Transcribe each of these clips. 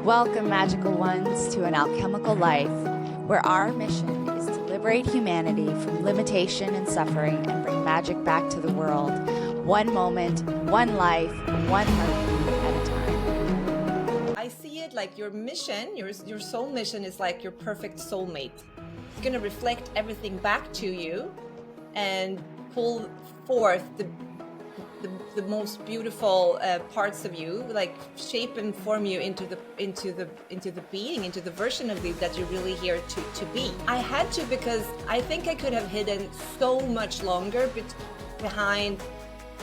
Welcome, magical ones, to an alchemical life where our mission is to liberate humanity from limitation and suffering and bring magic back to the world. One moment, one life, one heartbeat at a time. I see it like your mission, your soul mission is like your perfect soulmate. It's going to reflect everything back to you and pull forth the most beautiful parts of you, like shape and form you into the being, into the version of you that you're really here to be. I had to, because I think I could have hidden so much longer behind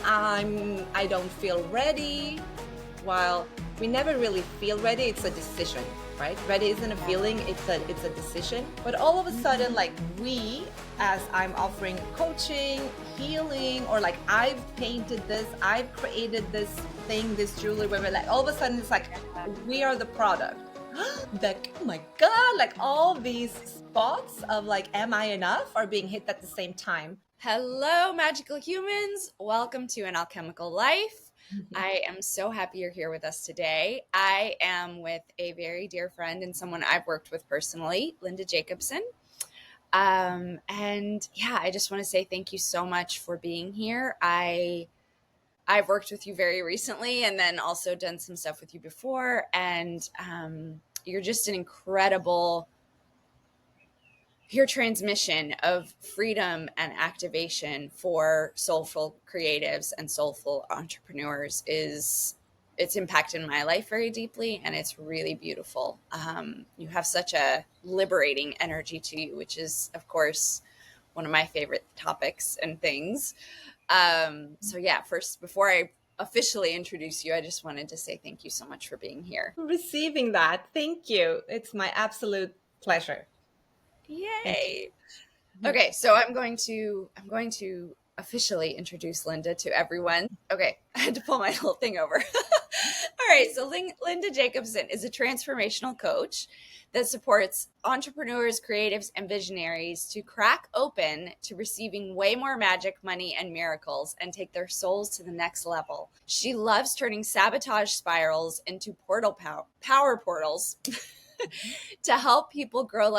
I don't feel ready. While we never really feel ready, it's a decision, right? Ready isn't a feeling, it's a decision. But all of a sudden, like as I'm offering coaching, healing, or like I've painted this, I've created this thing, this jewelry, whatever, like all of a sudden it's like we are the product. Like, oh my God, like all these spots of like, am I enough, are being hit at the same time. Hello, magical humans. Welcome to An Alchemical Life. I am so happy you're here with us today. I am with a very dear friend and someone I've worked with personally, Linda Jacobson. And yeah, I just want to say thank you so much for being here. I've worked with you very recently and then also done some stuff with you before. And you're just an incredible, your transmission of freedom and activation for soulful creatives and soulful entrepreneurs it's impacted my life very deeply, and it's really beautiful. You have such a liberating energy to you, which is, of course, one of my favorite topics and things. So yeah, first, before I officially introduce you, I just wanted to say thank you so much for being here. Receiving that, thank you. It's my absolute pleasure. Yay. Okay, so I'm going to officially introduce Linda to everyone. Okay, I had to pull my whole thing over. All right, so Linda Jacobson is a transformational coach that supports entrepreneurs, creatives, and visionaries to crack open to receiving way more magic, money, and miracles and take their souls to the next level. She loves turning sabotage spirals into power portals to help people grow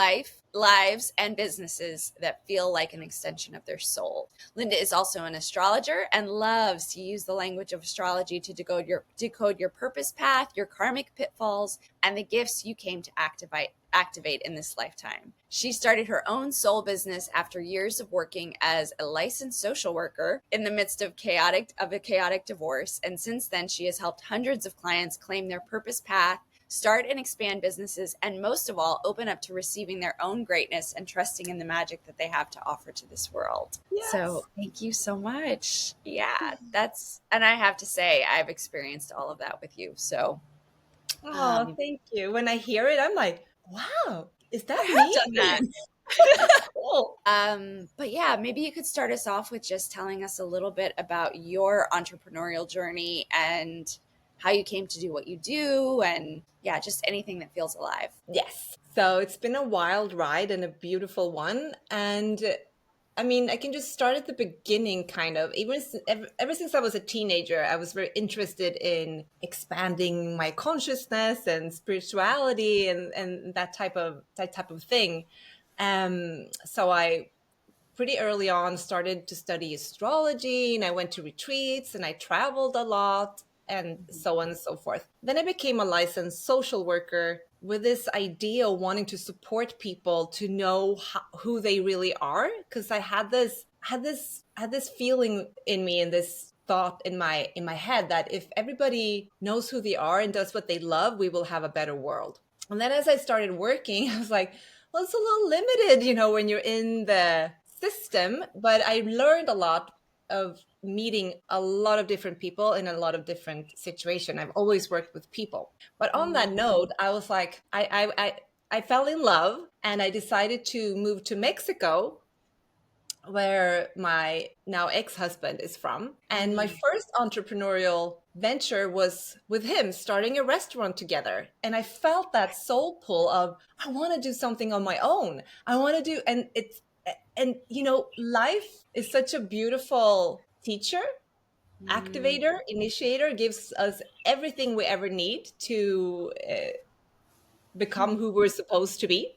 lives, and businesses that feel like an extension of their soul. Linda is also an astrologer and loves to use the language of astrology to decode your purpose path, your karmic pitfalls, and the gifts you came to activate in this lifetime. She started her own soul business after years of working as a licensed social worker in the midst of a chaotic divorce, and since then she has helped hundreds of clients claim their purpose path, start and expand businesses, and most of all, open up to receiving their own greatness and trusting in the magic that they have to offer to this world. Yes. So thank you so much. Yeah, and I have to say, I've experienced all of that with you. So, thank you. When I hear it, I'm like, wow, is that me? I've done that. Cool. But yeah, maybe you could start us off with just telling us a little bit about your entrepreneurial journey and how you came to do what you do, and yeah, just anything that feels alive. Yes. So it's been a wild ride and a beautiful one. And I mean, I can just start at the beginning, kind of. Ever since I was a teenager, I was very interested in expanding my consciousness and spirituality and that type of thing. So I pretty early on started to study astrology, and I went to retreats and I traveled a lot and so on and so forth. Then I became a licensed social worker with this idea of wanting to support people to know who they really are, because I had this feeling in me and this thought in my head that if everybody knows who they are and does what they love, we will have a better world. And then as I started working, I was like, well, it's a little limited, when you're in the system. But I learned a lot of meeting a lot of different people in a lot of different situations. I've always worked with people. But on that note, I was like, I fell in love, and I decided to move to Mexico, where my now ex-husband is from. And my first entrepreneurial venture was with him, starting a restaurant together. And I felt that soul pull of, I want to do something on my own. Life is such a beautiful teacher, activator, initiator, gives us everything we ever need to become who we're supposed to be.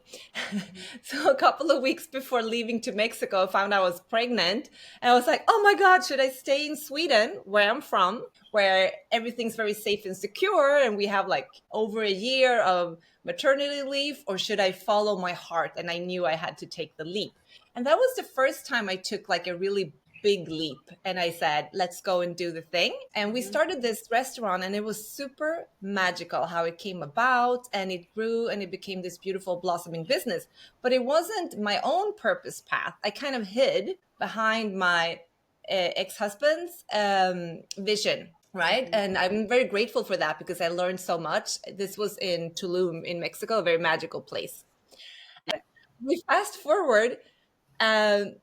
So a couple of weeks before leaving to Mexico, I found I was pregnant. And I was like, oh my God, should I stay in Sweden, where I'm from, where everything's very safe and secure, and we have like over a year of maternity leave, or should I follow my heart? And I knew I had to take the leap. And that was the first time I took like a really big leap, and I said, let's go and do the thing. And we Mhm. started this restaurant, and it was super magical how it came about, and it grew and it became this beautiful blossoming business. But it wasn't my own purpose path. I kind of hid behind my ex-husband's vision, right? Mhm. And I'm very grateful for that because I learned so much. This was in Tulum in Mexico, a very magical place. We fast forward, um,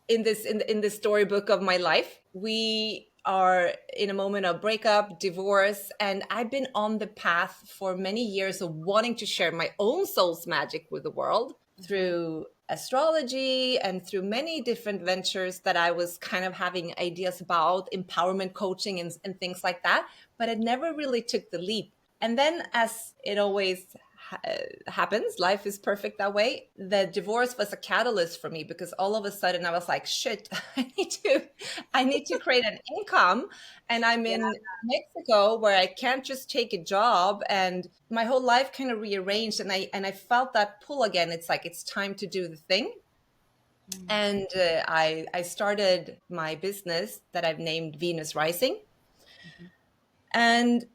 in this storybook of my life. We are in a moment of breakup, divorce, and I've been on the path for many years of wanting to share my own soul's magic with the world Mhm. through astrology and through many different ventures that I was kind of having ideas about, empowerment coaching and things like that, but I never really took the leap. And then, as it always happens, life is perfect that way. The divorce was a catalyst for me because all of a sudden I was like, shit, I need to create an income, and I'm Yeah. in Mexico where I can't just take a job, and my whole life kind of rearranged, and I felt that pull again. It's like it's time to do the thing. Mm. And I started my business that I've named Venus Rising. Mhm. And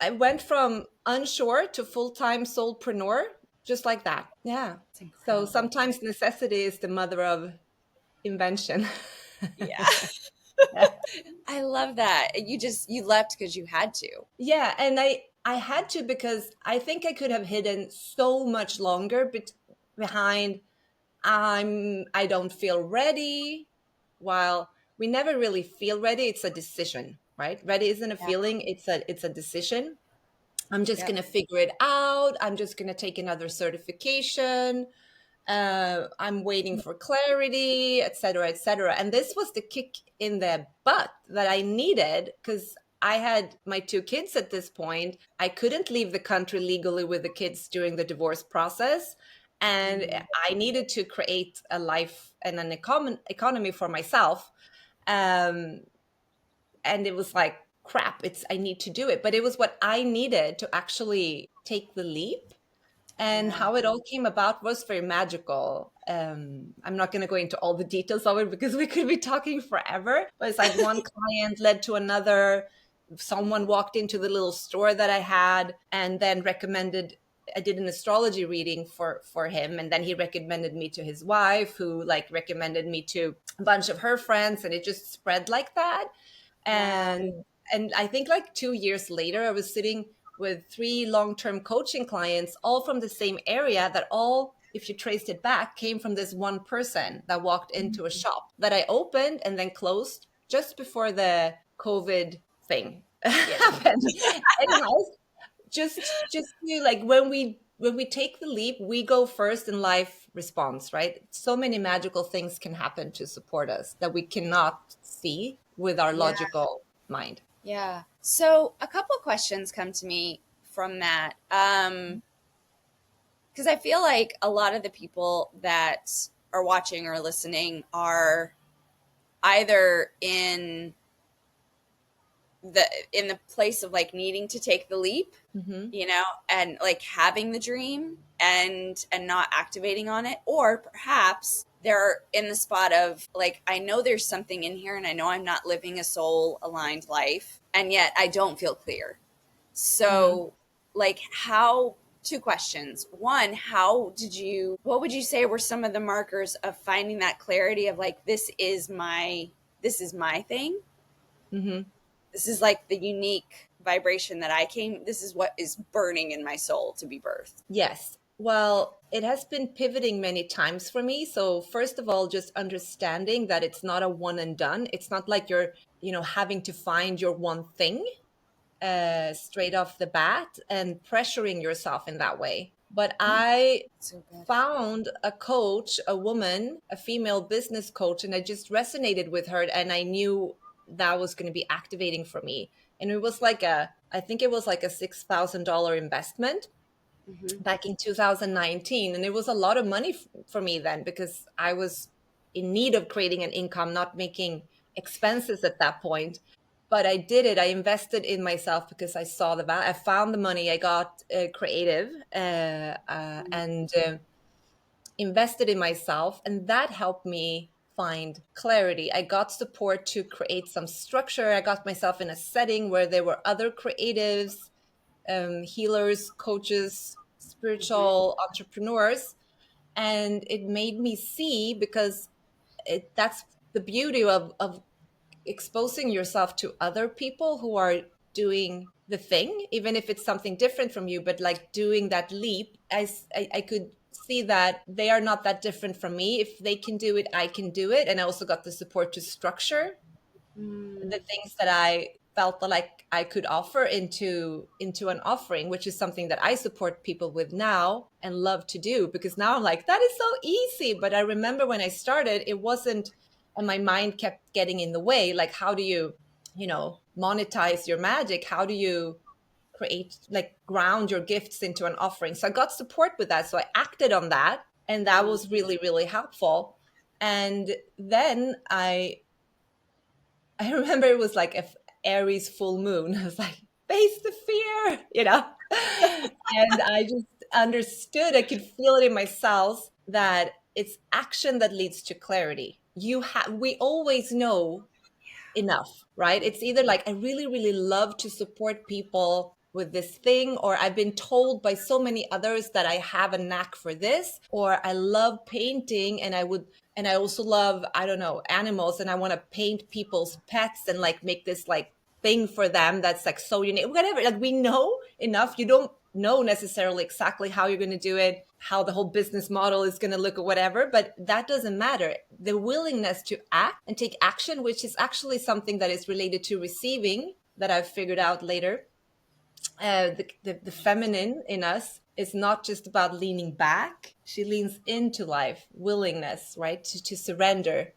I went from unsure to full-time soulpreneur just like that. Yeah. It's So incredible. sometimes necessity is the mother of invention. Yeah. I love that. You left because you had to. Yeah, and I had to because I think I could have hidden so much longer behind I don't feel ready. While we never really feel ready, it's a decision, right? Ready isn't a Yeah. feeling, it's a decision. I'm just Yep. going to figure it out. I'm just going to take another certification. I'm waiting for clarity, et cetera, et cetera. And this was the kick in the butt that I needed because I had my two kids at this point. I couldn't leave the country legally with the kids during the divorce process. And Mm. I needed to create a life and an economy for myself. Um, and it was like, crap, I need to do it. But it was what I needed to actually take the leap, and Yeah. how it all came about was very magical. I'm not going to go into all the details of it because we could be talking forever, but it's like one client led to another. Someone walked into the little store that I had and then recommended, I did an astrology reading for him, and then he recommended me to his wife, who like recommended me to a bunch of her friends, and it just spread like that. Wow. And I think like 2 years later, I was sitting with three long-term coaching clients, all from the same area, that all, if you traced it back, came from this one person that walked into a shop that I opened and then closed just before the COVID thing Yeah. happened. Anyhow, just you, like when we take the leap, we go first and life responds, right? So many magical things can happen to support us that we cannot see with our Yeah. logical mind. Yeah. So a couple questions come to me from that. Because I feel like a lot of the people that are watching or listening are either in the place of like needing to take the leap, Hmm. and like having the dream and not activating on it, or perhaps they're in the spot of like, I know there's something in here and I know I'm not living a soul aligned life, and yet I don't feel clear. Hmm. So, like, how, two questions. One, what would you say were some of the markers of finding that clarity of like, this is my thing? Hmm. This is like the unique vibration that this is what is burning in my soul to be birthed. Yes. Well, it has been pivoting many times for me. So, first of all, just understanding that it's not a one and done. It's not like you're, having to find your one thing straight off the bat and pressuring yourself in that way. But I So good. found a coach, a woman, a female business coach, and I just resonated with her, and I knew that was going to be activating for me. And it was like I think it was like a $6,000 investment Hmm. back in 2019. And it was a lot of money for me then, because I was in need of creating an income, not making expenses at that point. But I did it. I invested in myself because I saw the value. I found the money. I got creative, and invested in myself. And that helped me find clarity. I got support to create some structure. I got myself in a setting where there were other creatives, healers, coaches, Hmm. spiritual entrepreneurs. And it made me see, because that's the beauty of exposing yourself to other people who are doing the thing, even if it's something different from you, but like doing that leap. I could see that they are not that different from me. If they can do it, I can do it. And I also got the support to structure the Mm. things that I felt like I could offer into an offering, which is something that I support people with now and love to do, because now I'm like, that is so easy. But I remember when I started, it wasn't, and my mind kept getting in the way. Like, how do you monetize your magic? How do you create, like, ground your gifts into an offering? So I got support with that. So I acted on that, and that Mm. was really, really helpful. And then I remember it was like a Aries full moon. I was like, face the fear. And I just understood, I could feel it in my cells, that it's action that leads to clarity. We always know enough, right? It's either like, I really, really love to support people with this thing, or I've been told by so many others that I have a knack for this, or I love painting and I also love, I don't know, animals, and I want to paint people's pets and like make this like thing for them that's like so unique, whatever. Like, we know enough. You don't know necessarily exactly how you're going to do it, how the whole business model is going to look, or whatever, but that doesn't matter. The willingness to act and take action, which is actually something that is related to receiving, that I've figured out later. The feminine in us is not just about leaning back. She leans into life, willingness, right? To surrender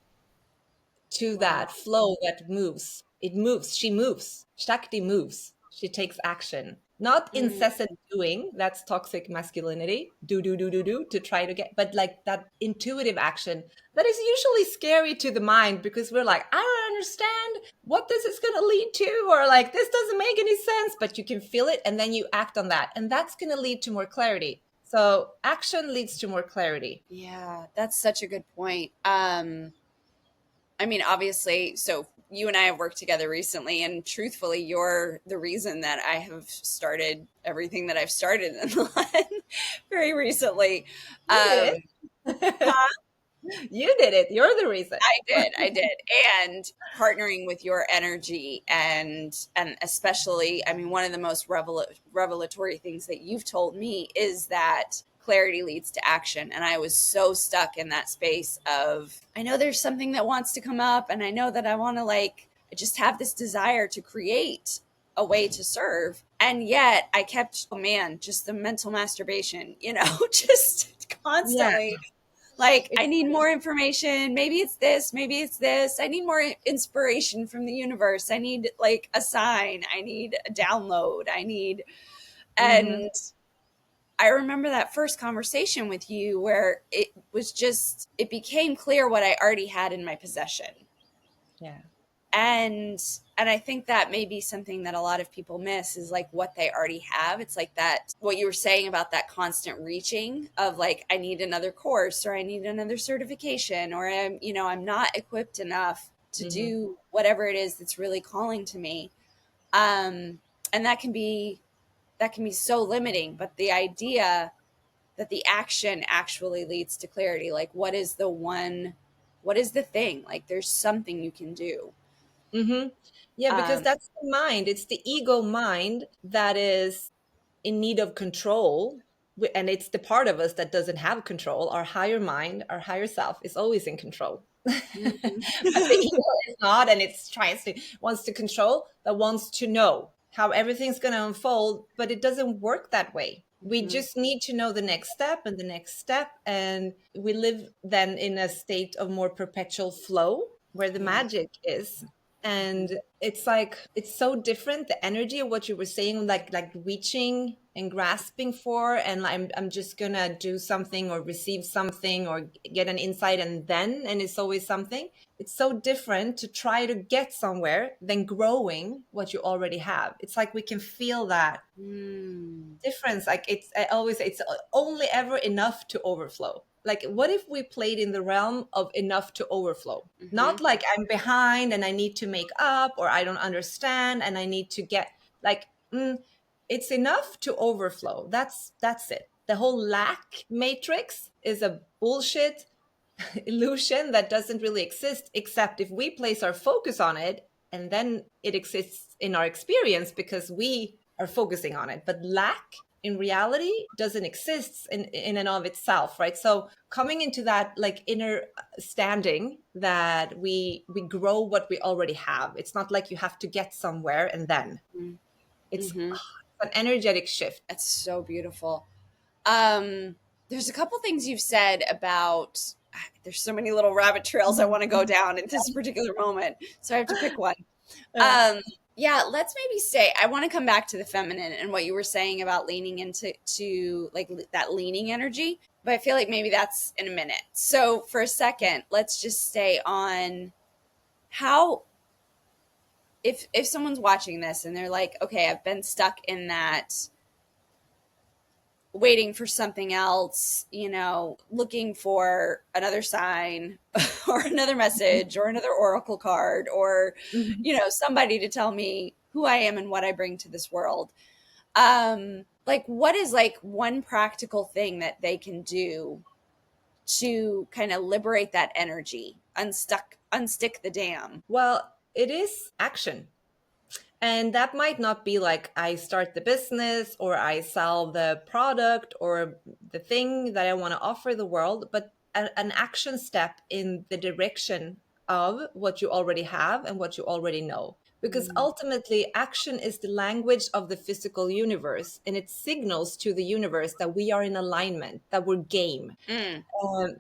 to Wow. that flow that moves. It moves. She moves. Shakti moves. She takes action. Not Mm. incessant doing. That's toxic masculinity. Do to try to get, but like that intuitive action that is usually scary to the mind, because we're like, I don't understand what this is going to lead to, or like, this doesn't make any sense, but you can feel it and then you act on that. And that's going to lead to more clarity. So action leads to more clarity. Yeah, that's such a good point. I mean, obviously, so you and I have worked together recently, and truthfully, you're the reason that I have started everything that I've started in life very recently. You did it. Huh? You did it. You're the reason. I did, and partnering with your energy, and especially, I mean, one of the most revelatory things that you've told me is that clarity leads to action. And I was so stuck in that space of, I know there's something that wants to come up, and I know that I want to, like, I just have this desire to create a way to serve. And yet I kept, oh man, just the mental masturbation, just Yeah. constantly like, I It's need more information. Maybe it's this, maybe it's this. I need more inspiration from the universe. I need like a sign. I need a download. hmm And I remember that first conversation with you where it was just, it became clear what I already had in my possession. yeah. And I think that may be something that a lot of people miss, is like what they already have. It's like that, what you were saying about that constant reaching of like, I need another course, or I need another certification, or I'm not equipped enough to hmm do whatever it is that's really calling to me. And that can be so limiting. But the idea that the action actually leads to clarity, like, what is the thing, like, there's something you can do. hmm Yeah, because um that's the mind. It's the ego mind that is in need of control. And it's the part of us that doesn't have control. Our higher mind, our higher self is always in control. Mhm. But the ego is not, and it's wants to control, but wants to know how everything's going to unfold, but it doesn't work that way. We Mhm. just need to know the next step and the next step, and we live then in a state of more perpetual flow, where the Yeah. magic is. And it's like, it's so different, the energy of what you were saying, like reaching and grasping for, and I'm just gonna do something or receive something or get an insight, and it's always something. It's so different to try to get somewhere than growing what you already have. It's like we can feel that Mm. difference. Like I always say, it's only ever enough to overflow. Like, what if we played in the realm of enough to overflow? Mm-hmm. Not like I'm behind and I need to make up, or I don't understand and I need to get like, it's enough to overflow. That's it. The whole lack matrix is a bullshit illusion that doesn't really exist, except if we place our focus on it, and then it exists in our experience because we are focusing on it. But lack in reality doesn't exist in and of itself, right? So coming into that like inner standing that we grow what we already have. It's not like you have to get somewhere and then it's Mm-hmm. an energetic shift. That's so beautiful. Um, there's a couple things you've said about. There's so many little rabbit trails I want to go down in this particular moment, so I have to pick one. Uh, Um, yeah, let's maybe stay. I want to come back to the feminine and what you were saying about leaning into like that leaning energy, but I feel like maybe that's in a minute. So for a second, let's just stay on how if someone's watching this and they're like, okay, I've been stuck in that waiting for something else, looking for another sign or another message or another oracle card or, mhm. somebody to tell me who I am and what I bring to this world. Like what is like one practical thing that they can do to kind of liberate that energy, unstick the dam? Well, it is action. And that might not be like I start the business or I sell the product or the thing that I want to offer the world, but an action step in the direction of what you already have and what you already know. Because Mm. ultimately, action is the language of the physical universe, and it signals to the universe that we are in alignment, that we're game. Mm.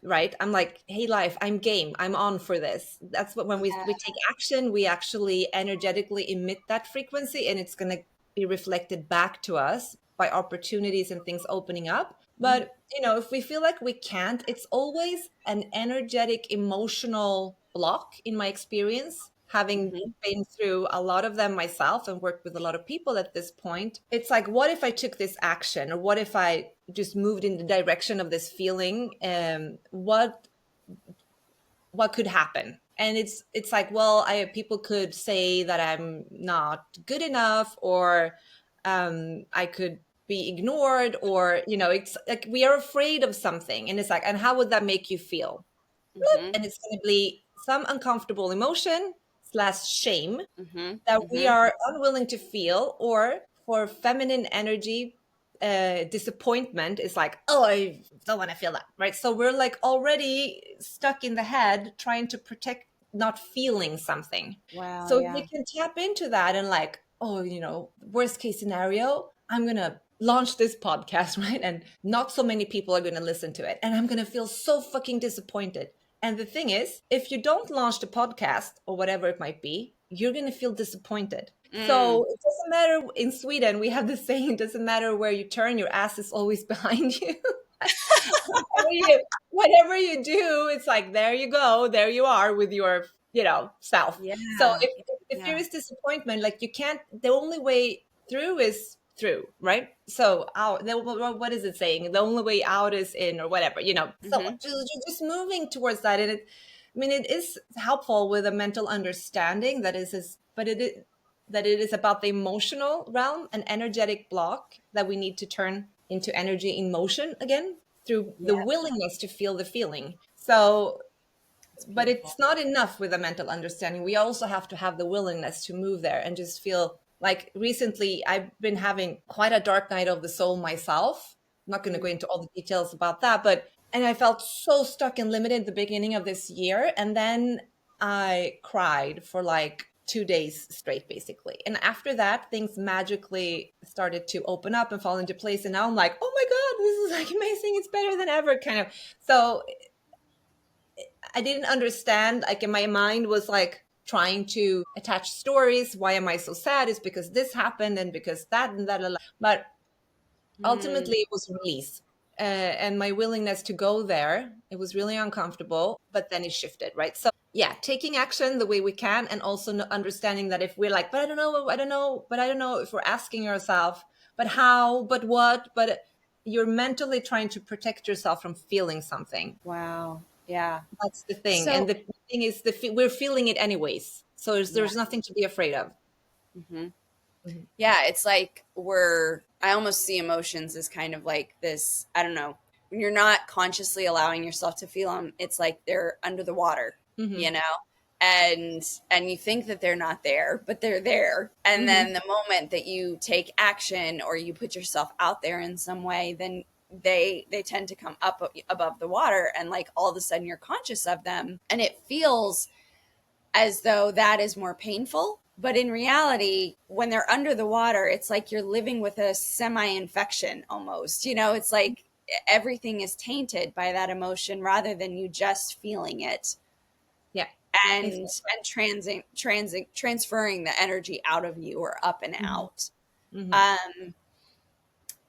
Right, I'm like, hey life, I'm game, I'm on for this. That's what, when Yeah. we take action, we actually energetically emit that frequency, and it's going to be reflected back to us by opportunities and things opening up. Mm. But if we feel like we can't, it's always an energetic emotional block, in my experience, having Mm-hmm. been through a lot of them myself and worked with a lot of people at this point. It's like, what if I took this action, or what if I just moved in the direction of this feeling? What could happen? And it's like, well, I people could say that I'm not good enough, or I could be ignored, or it's like we are afraid of something, and it's like, and how would that make you feel? Mm-hmm. And it's going to be some uncomfortable emotion slash shame Mm-hmm. that we Mm-hmm. are unwilling to feel. Or for feminine energy, disappointment is like, oh, I don't want to feel that, right? So we're like already stuck in the head trying to protect not feeling something. Wow. So if we Yeah. can tap into that and like, oh, worst case scenario, I'm gonna launch this podcast, right? And not so many people are gonna listen to it, and I'm gonna feel so fucking disappointed. And the thing is, if you don't launch the podcast or whatever it might be, you're going to feel disappointed. Mm. So it doesn't matter. In Sweden, we have the saying, it doesn't matter where you turn, your ass is always behind you. Whatever you do, it's like, there you go, there you are with your, self. Yeah. So if there Yeah. is disappointment, like, you can't, the only way through is through, right? So out, what is it saying? The only way out is in, or whatever, so Mm-hmm. just moving towards that. And it is helpful with a mental understanding but it is about the emotional realm, an energetic block that we need to turn into energy in motion again, through the Yeah. willingness to feel the feeling. So, It's but beautiful. it's not enough with a mental understanding. We also have to have the willingness to move there and just feel. Like, recently, I've been having quite a dark night of the soul myself. I'm not going to go Mm. into all the details about that, and I felt so stuck and limited at the beginning of this year. And then I cried for like 2 days straight, basically. And after that, things magically started to open up and fall into place. And now I'm like, oh my God, this is like amazing. It's better than ever, kind of. So I didn't understand. Like, in my mind was like trying to attach stories. Why am I so sad? It's because this happened and because that and that. But Mm, ultimately, it was release. And my willingness to go there, it was really uncomfortable, but then it shifted, right? So yeah, taking action the way we can, and also understanding that if we're like, but I don't know, I don't know, but I don't know, if we're asking ourselves, but how, but what, but you're mentally trying to protect yourself from feeling something. wow. Yeah. That's the thing. And So, the thing is, we're feeling it anyways. So yeah. there's nothing to be afraid of. Hmm. Mhm. Yeah, it's like I almost see emotions as kind of like this, I don't know, when you're not consciously allowing yourself to feel them, it's like they're under the water, Mhm. you know? And you think that they're not there, but they're there. And Mhm. then the moment that you take action or you put yourself out there in some way, then they tend to come up above the water, and like all of a sudden you're conscious of them, and it feels as though that is more painful. But in reality, when they're under the water, it's like you're living with a semi infection almost. It's like everything is tainted by that emotion rather than you just feeling it Yeah. and Exactly. transferring the energy out of you or up and Mhm. out. Mhm. Um,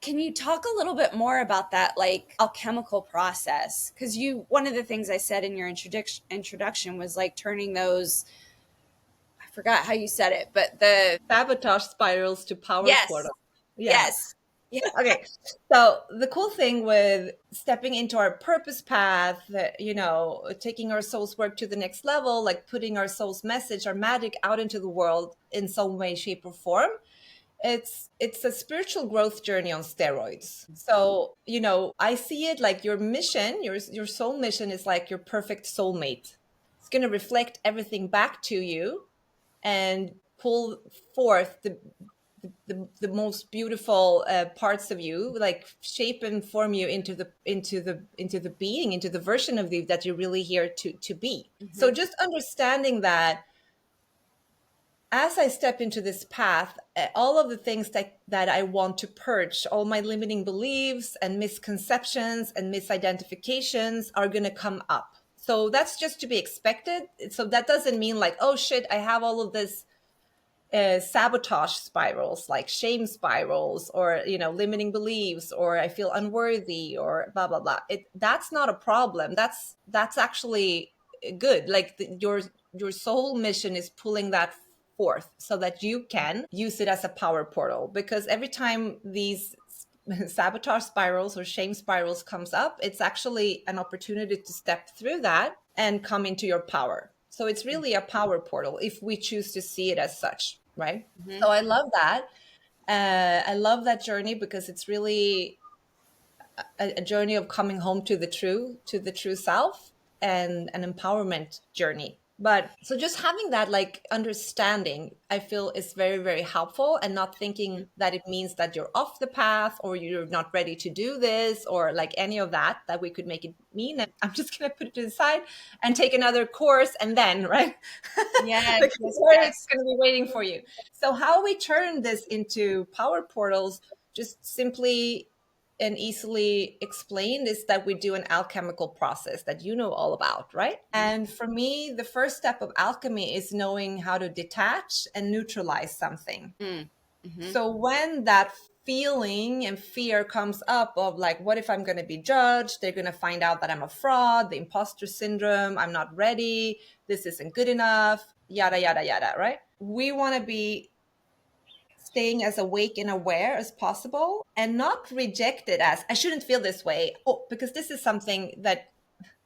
can you talk a little bit more about that, like alchemical process? Because one of the things I said in your introduction was like turning those, I forgot how you said it, but Sabotage spirals to power yes, portal. Yeah. yes, yeah. Okay. So the cool thing with stepping into our purpose path, taking our soul's work to the next level, like putting our soul's message, our magic out into the world in some way, shape, or form, it's a spiritual growth journey on steroids. So, I see it like your mission, your soul mission is like your perfect soulmate. It's going to reflect everything back to you and pull forth the most beautiful parts of you, like shape and form you into the being, into the version of you that you're really here to be. So Hmm. just understanding that as I step into this path, all of the things that I want to purge, all my limiting beliefs and misconceptions and misidentifications are going to come up. So that's just to be expected. So that doesn't mean like, oh shit, I have all of this sabotage spirals, like shame spirals, or limiting beliefs, or I feel unworthy, or blah blah blah. That's not a problem. That's actually good. Like your soul mission is pulling that forth so that you can use it as a power portal, because every time these sabotage spirals or shame spirals comes up, it's actually an opportunity to step through that and come into your power. So it's really a power portal if we choose to see it as such, right? Hmm. So I love that. I love that journey because it's really a journey of coming home to the true self, and an empowerment journey. But so just having that like understanding, I feel, is very, very helpful, and not thinking that it means that you're off the path or you're not ready to do this, or like any of that we could make it mean. And I'm just going to put it to the side and take another course, and then, right? Yes, Because yes, there it's yes. going to be waiting for you. So how we turn this into power portals, just simply and easily explained, is that we do an alchemical process that you know all about, right? And for me, the first step of alchemy is knowing how to detach and neutralize something. Mm-hmm. So when that feeling and fear comes up of like, what if I'm going to be judged? They're going to find out that I'm a fraud, the imposter syndrome, I'm not ready, this isn't good enough, yada, yada, yada, right? We want to be staying as awake and aware as possible, and not reject it as I shouldn't feel this way. Oh, because this is something that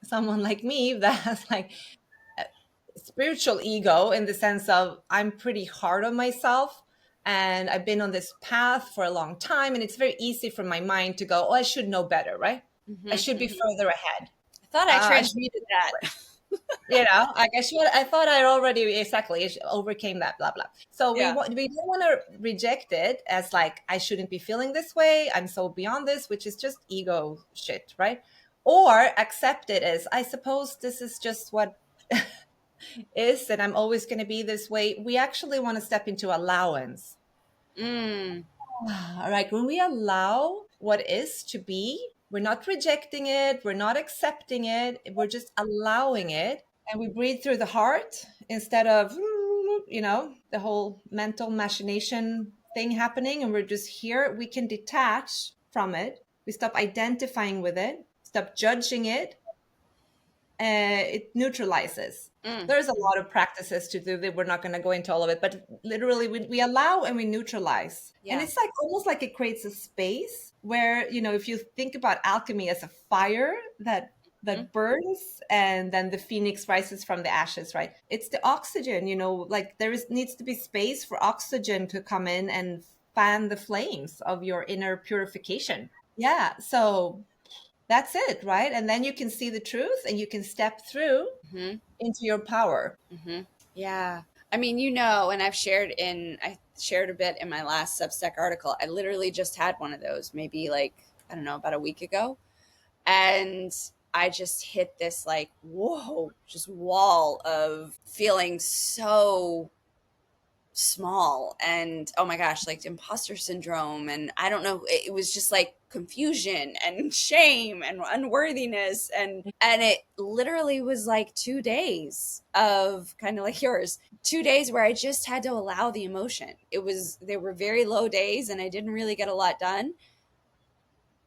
someone like me that has like spiritual ego, in the sense of I'm pretty hard on myself, and I've been on this path for a long time, and it's very easy for my mind to go, oh, I should know better, right? I Mm-hmm. should be Mm-hmm. further ahead. I thought I I should, transmuted that. like I thought I already exactly overcame that, blah blah. So Yeah. we don't want to reject it as like I shouldn't be feeling this way, I'm so beyond this, which is just ego shit, right? Or accept it as, I suppose this is just what is, and I'm always going to be this way. We actually want to step into allowance. Mm. All right, when we allow what is to be, we're not rejecting it, we're not accepting it, we're just allowing it. and we breathe through the heart instead of, the whole mental machination thing happening. And we're just here. We can detach from it. We stop identifying with it, stop judging it. It neutralizes. Mm, There's a lot of practices to do that. We're not going to go into all of it, but literally we allow and we neutralize. And yeah. it's like almost like it creates a space where, if you think about alchemy as a fire Mm, that burns and then the phoenix rises from the ashes, right? It's the oxygen, like needs to be space for oxygen to come in and fan the flames of your inner purification. Yeah. So that's it, right? And then you can see the truth and you can step through hmm into your power. hmm Yeah. I mean, and I shared a bit in my last Substack article. I literally just had one of those, maybe like, I don't know, about a week ago. And I just hit this like, whoa, just wall of feeling so small and oh my gosh, like imposter syndrome. And I don't know, it was just like confusion and shame and unworthiness. And it literally was like 2 days of kind of like yours, 2 days where I just had to allow the emotion. They were very low days and I didn't really get a lot done.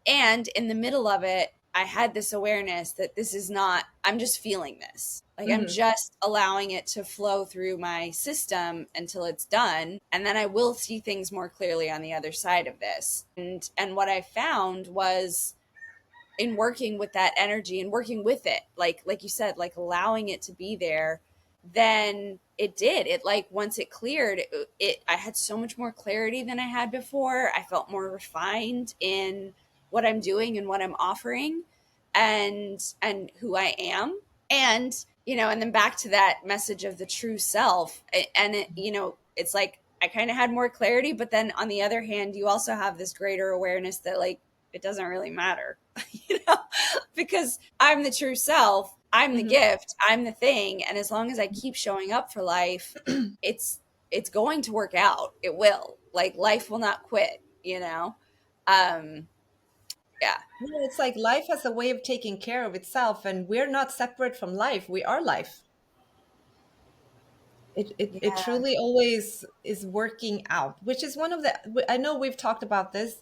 And in the middle of it, I had this awareness that this is not, I'm just feeling this. Like I'm Hmm. just allowing it to flow through my system until it's done. And then I will see things more clearly on the other side of this. And what I found was in working with that energy and working with it, like you said, like allowing it to be there, then it like once it cleared it, I had so much more clarity than I had before. I felt more refined in what I'm doing and what I'm offering and who I am. And and then back to that message of the true self. And it's like I kind of had more clarity, but then on the other hand, you also have this greater awareness that like it doesn't really matter, you know, because I'm the true self, I'm the Hmm. gift, I'm the thing, and as long as I keep showing up for life, it's it's going to work out. It will. Like life will not quit, you know. Um yeah. Yeah, it's like life has a way of taking care of itself, and we're not separate from life. We are life. It Yeah. truly always is working out, which is one of I know we've talked about this.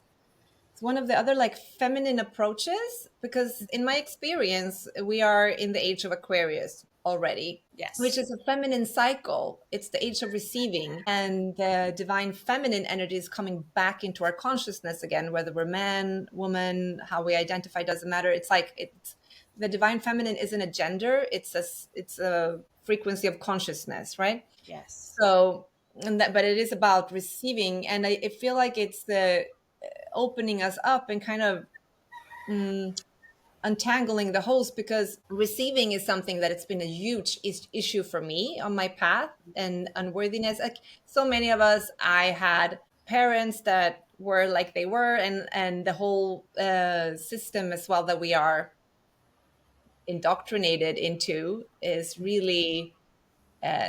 It's one of the other like feminine approaches because in my experience, we are in the age of Aquarius already, which Yes. is a feminine cycle. It's the age of receiving and the divine feminine energy is coming back into our consciousness again, whether we're man, woman, how we identify doesn't matter. It's like the divine feminine isn't a gender. It's a frequency of consciousness, right? Yes. So, but it is about receiving. And I feel like it's the opening us up and kind of mm, untangling the hose because receiving is something that it's been a huge issue for me on my path and unworthiness. Like so many of us, I had parents that were like they were, and the whole system as well that we are indoctrinated into is really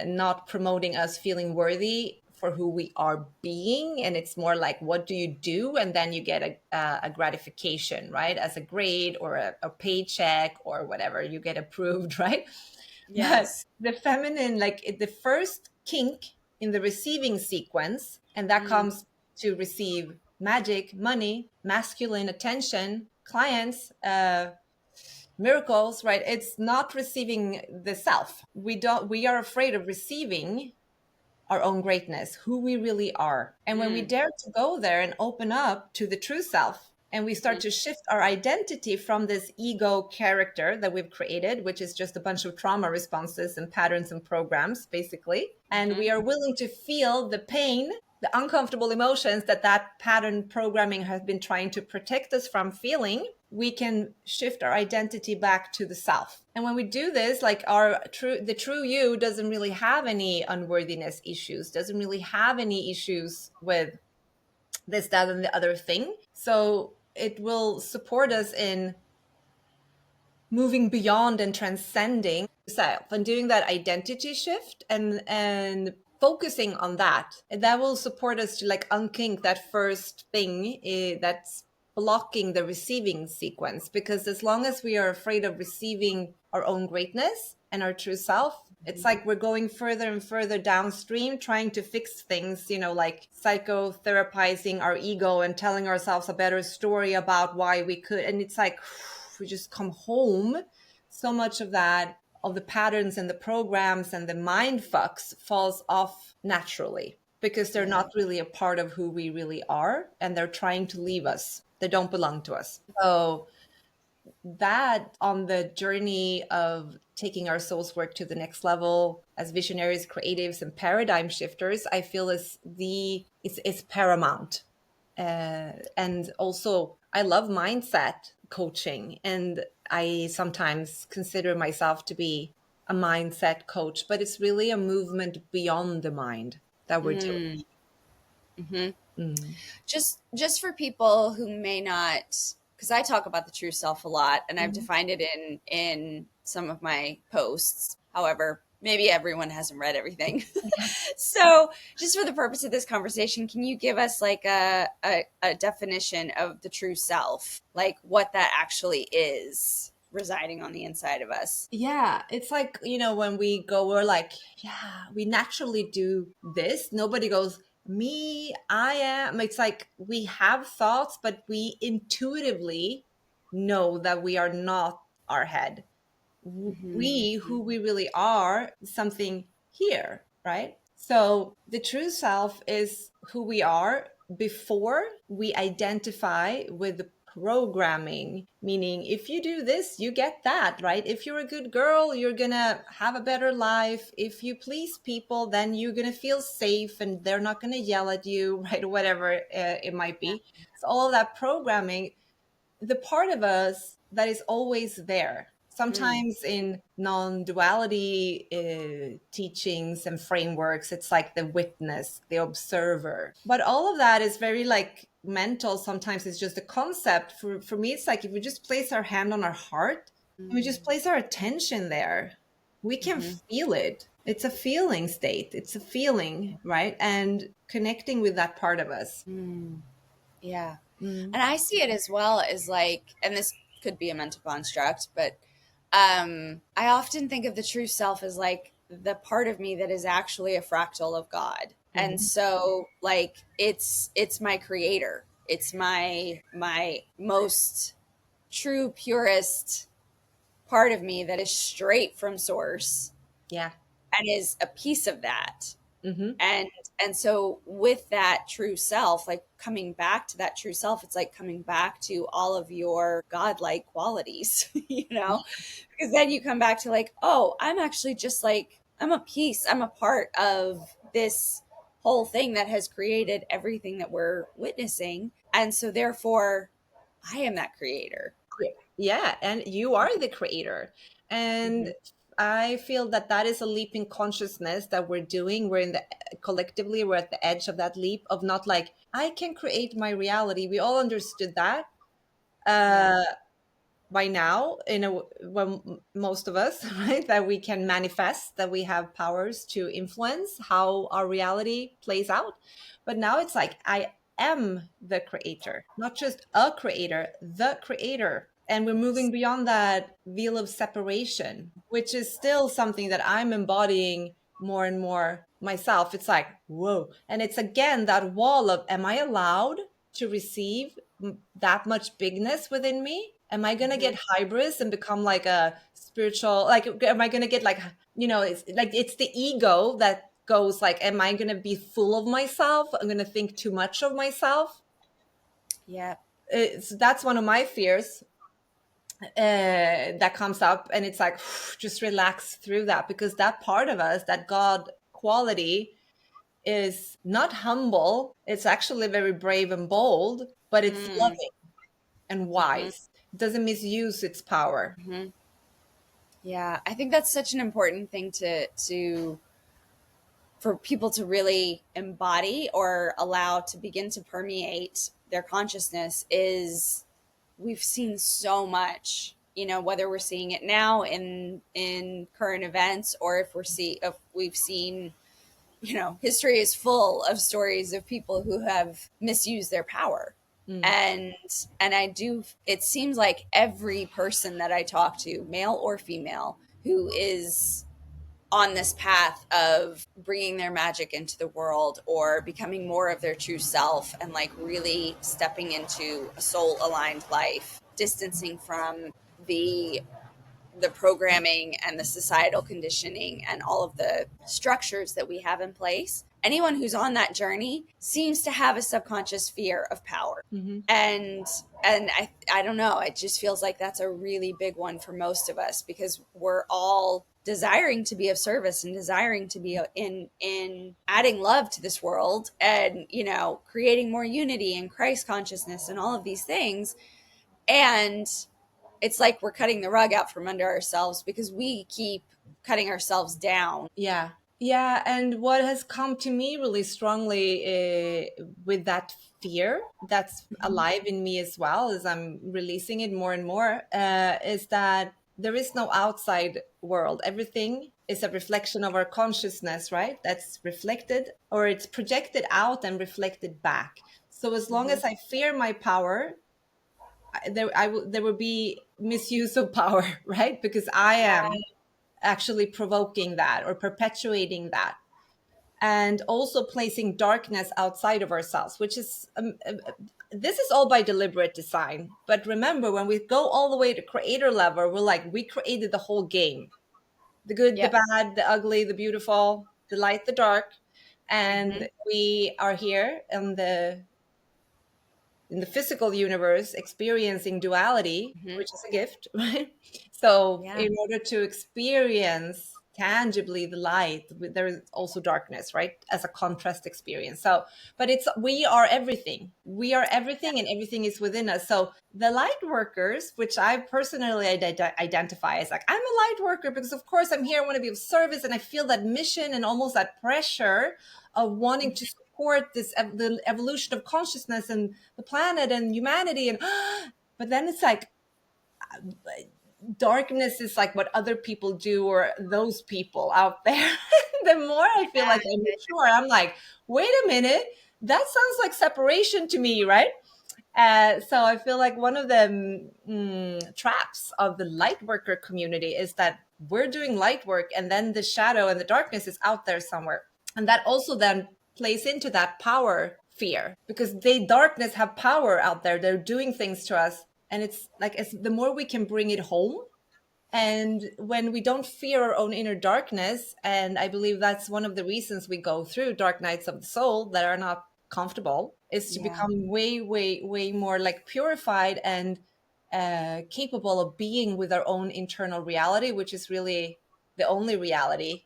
not promoting us feeling worthy for who we are being. And it's more like what do you do and then you get a gratification, right, as a grade or a paycheck or whatever, you get approved. Right. But Yes. the feminine, like the first kink in the receiving sequence, and that Mm, comes to receive magic, money, masculine attention, clients, miracles, right? It's not receiving the self. We are afraid of receiving our own greatness, who we really are. And when we mm, dare to go there and open up to the true self, and we start mm, to shift our identity from this ego character that we've created, which is just a bunch of trauma responses and patterns and programs, basically, and mm-hmm. we are willing to feel the pain, the uncomfortable emotions that pattern programming has been trying to protect us from feeling, we can shift our identity back to the self. And when we do this, like the true you doesn't really have any unworthiness issues, doesn't really have any issues with this, that, and the other thing. So it will support us in moving beyond and transcending self and doing that identity shift and focusing on that. And that will support us to like unkink that first thing that's blocking the receiving sequence, because as long as we are afraid of receiving our own greatness, and our true self, it's like we're going further and further downstream trying to fix things, like psychotherapizing our ego and telling ourselves a better story about why we could. And it's like we just come home. So much of that, of the patterns and the programs and the mind fucks falls off naturally because they're Yeah. not really a part of who we really are, and they're trying to leave us. They don't belong to us. So that, on the journey of taking our soul's work to the next level as visionaries, creatives, and paradigm shifters, I feel is paramount. And also, I love mindset coaching, and I sometimes consider myself to be a mindset coach, but it's really a movement beyond the mind that we're doing. Mm. Hmm. Mm. Just for people who may not, because I talk about the true self a lot, and I've Mhm. defined it in some of my posts. However, maybe everyone hasn't read everything. So, just for the purpose of this conversation, can you give us like a definition of the true self, like what that actually is residing on the inside of us? Yeah, it's like, when we go, we're like, yeah, we naturally do this. Nobody goes, me, I am. It's like we have thoughts, but we intuitively know that we are not our head. Hmm. We, who we really are, something here, right? So the true self is who we are before we identify with the programming, meaning if you do this, you get that, right? If you're a good girl, you're gonna have a better life. If you please people, then you're gonna feel safe and they're not gonna yell at you, right? Whatever it might be. So all of that programming, the part of us that is always there. Mm. Sometimes in non duality teachings and frameworks, it's like the witness, the observer. But all of that is very like mental. Sometimes it's just a concept. For me, it's like if we just place our hand on our heart and we just place our attention there, we can Mm-hmm. feel it. It's a feeling state, it's a feeling, right? And connecting with that part of us. Mm. Yeah. Mm. And I see it as well as like, and this could be a mental construct, but I often think of the true self as like the part of me that is actually a fractal of God. And Mhm. so like it's my creator. It's my most true purest part of me that is straight from source Yeah. and is a piece of that. Hmm. And so with that true self, like coming back to that true self, it's like coming back to all of your godlike qualities, because then you come back to like, oh, I'm actually just like, I'm a piece, I'm a part of this whole thing that has created everything that we're witnessing, and so therefore I am that creator. Yeah, and you are the creator. And Hmm. I feel that that is a leap in consciousness that we're doing. We're in the collectively, we're at the edge of that leap of not like, I can create my reality. We all understood that. Yeah. Uh, by now, when most of us, right, that we can manifest, that we have powers to influence how our reality plays out. But now it's like I am the creator, not just a creator, the creator. And we're moving beyond that veil of separation, which is still something that I'm embodying more and more myself. It's like, whoa. And it's again that wall of, am I allowed to receive that much bigness within me? Am I going to Hmm. get hybris and become like a spiritual, like, am I going to get like, it's like, it's the ego that goes like, am I going to be full of myself? I'm going to think too much of myself. Yeah. That's one of my fears that comes up. And it's like, just relax through that, because that part of us, that God quality, is not humble. It's actually very brave and bold, but it's Mm. loving and Hmm. wise. It doesn't misuse its power. Hmm. Yeah, I think that's such an important thing to for people to really embody or allow to begin to permeate their consciousness is we've seen so much, whether we're seeing it now in current events, or if we've seen, history is full of stories of people who have misused their power. Mm. And it seems like every person that I talk to, male or female, who is on this path of bringing their magic into the world or becoming more of their true self and like really stepping into a soul aligned life, distancing from the the programming and the societal conditioning and all of the structures that we have in place. Anyone who's on that journey seems to have a subconscious fear of power. Hmm. And I don't know, it just feels like that's a really big one for most of us because we're all desiring to be of service and desiring to be in adding love to this world and creating more unity and Christ consciousness and all of these things. And it's like we're cutting the rug out from under ourselves because we keep cutting ourselves down. Yeah. Yeah. And what has come to me really strongly with that fear that's alive in me as well as I'm releasing it more and more is that there is no outside world. Everything is a reflection of our consciousness, right? That's reflected or it's projected out and reflected back. So as long Mm-hmm. as I fear my power, there will be misuse of power, right? Because I am actually provoking that or perpetuating that, and also placing darkness outside of ourselves, which is this is all by deliberate design. But remember, when we go all the way to creator level, we're like, we created the whole game: the good, the Yep. bad, the ugly, the beautiful, the light, the dark. Mm-hmm. And we are here in the physical universe experiencing duality, Mm-hmm. which is a gift, right? So, Yeah. in order to experience tangibly the light, there is also darkness, right? As a contrast experience. So, but it's we are everything. We are everything, and everything is within us. So, the light workers, which I personally identify as like, I'm a light worker because, of course, I'm here, I want to be of service, and I feel that mission and almost that pressure of wanting to support this the evolution of consciousness and the planet and humanity. And but then it's like darkness is like what other people do or those people out there. The more I feel like I'm mature, I'm like, wait a minute, that sounds like separation to me, right? So I feel like one of the traps of the light worker community is that we're doing light work and then the shadow and the darkness is out there somewhere. And that also then plays into that power fear because they darkness have power out there. They're doing things to us. And it's like as the more we can bring it home, and when we don't fear our own inner darkness, and I believe that's one of the reasons we go through dark nights of the soul that are not comfortable, is to Yeah. become way, way, way more like purified and capable of being with our own internal reality, which is really the only reality,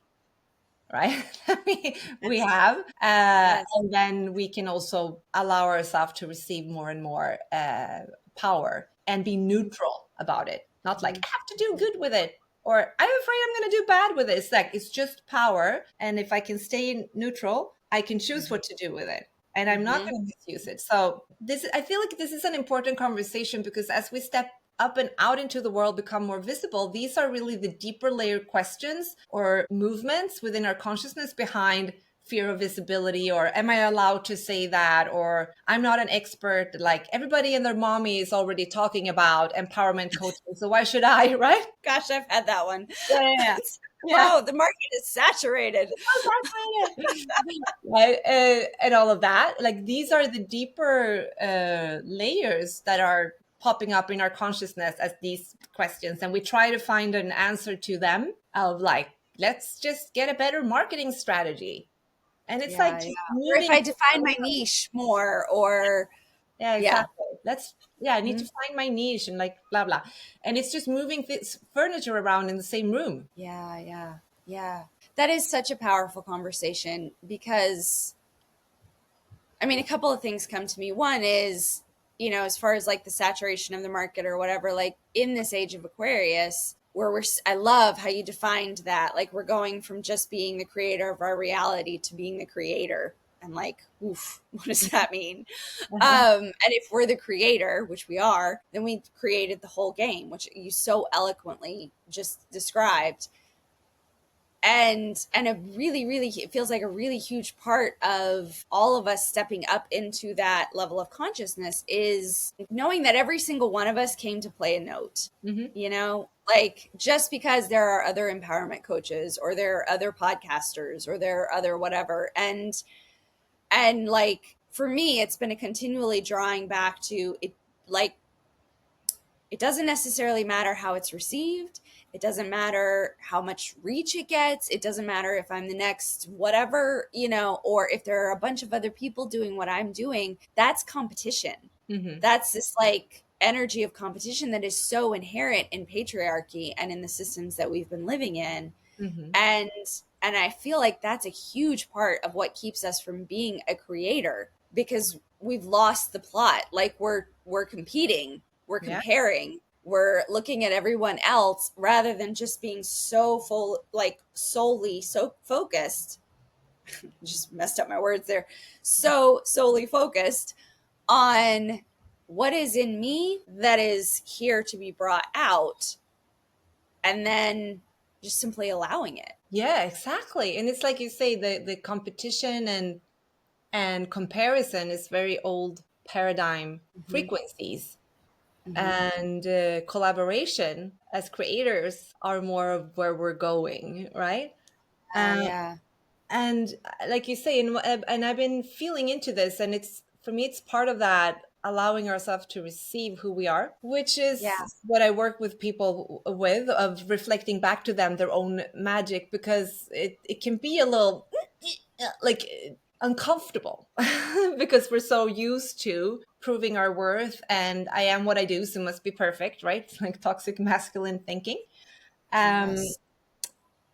right? We Yes. have. Yes. And then we can also allow ourselves to receive more and more power and be neutral about it. Not like, Mm-hmm. I have to do good with it, or I'm afraid I'm going to do bad with it. It's like, it's just power. And if I can stay neutral, I can choose what to do with it. And I'm not Mm-hmm. going to misuse it. So I feel like this is an important conversation because as we step up and out into the world, become more visible, these are really the deeper layer questions or movements within our consciousness behind fear of visibility, or am I allowed to say that, or I'm not an expert, like everybody and their mommy is already talking about empowerment coaching, so why should I? Right? Gosh, I've had that one. Yeah, yeah, yeah. Oh, the market is saturated. Right? And all of that, like these are the deeper layers that are popping up in our consciousness as these questions, and we try to find an answer to them of like, let's just get a better marketing strategy. And it's like Yeah, yeah. just Or if moving. I define my niche more, or Yeah, yeah. exactly. Yeah, I need to Mhm. find my niche and like blah blah. And it's just moving this furniture around in the same room. Yeah, yeah, yeah. That is such a powerful conversation because I mean, a couple of things come to me. One is, as far as like the saturation of the market or whatever, like in this age of Aquarius, where I love how you defined that. Like we're going from just being the creator of our reality to being the creator. And like, oof, what does that mean? And if we're the creator, which we are, then we created the whole game, which you so eloquently just described. And a really it feels like a really huge part of all of us stepping up into that level of consciousness is knowing that every single one of us came to play a note, Hmm. you know Like, just because there are other empowerment coaches or there are other podcasters or there are other whatever. And like for me, it's been a continually drawing back to it. Like, it doesn't necessarily matter how it's received. It doesn't matter how much reach it gets. It doesn't matter if I'm the next whatever, or if there are a bunch of other people doing what I'm doing. That's competition. Hmm. That's this like energy of competition that is so inherent in patriarchy and in the systems that we've been living in. Hmm. And I feel like that's a huge part of what keeps us from being a creator, because we've lost the plot. Like, we're competing, we're Yeah. comparing, we're looking at everyone else rather than just being so full, like solely so focused. Just messed up my words there. So solely focused on what is in me that is here to be brought out, and then just simply allowing it. Yeah, exactly. And it's like you say, the competition and comparison is very old paradigm Mm-hmm. frequencies. Mm-hmm. And collaboration as creators are more of where we're going, right? Uh, Yeah. and like you say, and I've been feeling into this, and it's for me, it's part of that allowing ourselves to receive who we are, which Yeah. is what I work with people with, of reflecting back to them their own magic, because it can be a little like uncomfortable because we're so used to proving our worth, and I am what I do, so must be perfect, right? It's like toxic masculine thinking. Um, Yes.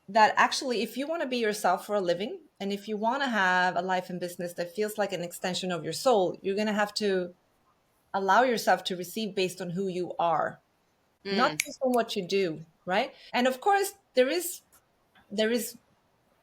that actually, if you want to be yourself for a living, and if you want to have a life and business that feels like an extension of your soul, you're going to have to allow yourself to receive based on who you are, not Mm. just on what you do, right? And of course, there is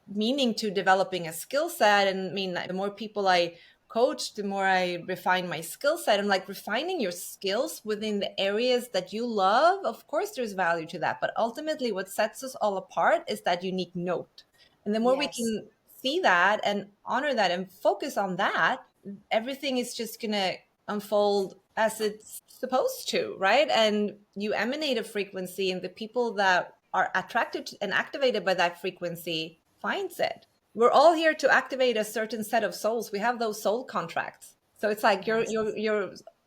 meaning to developing a skill set. And I mean, the more people I coach, the more I refine my skill set. And like refining your skills within the areas that you love, of course there's value to that, but ultimately what sets us all apart is that unique note. And the more we Yes. can see that and honor that and focus on that, everything is just gonna unfold as it's supposed to, right? And you emanate a frequency, and the people that are attracted to and activated by that frequency finds it. We're all here to activate a certain set of souls. We have those soul contracts. So it's like Yes.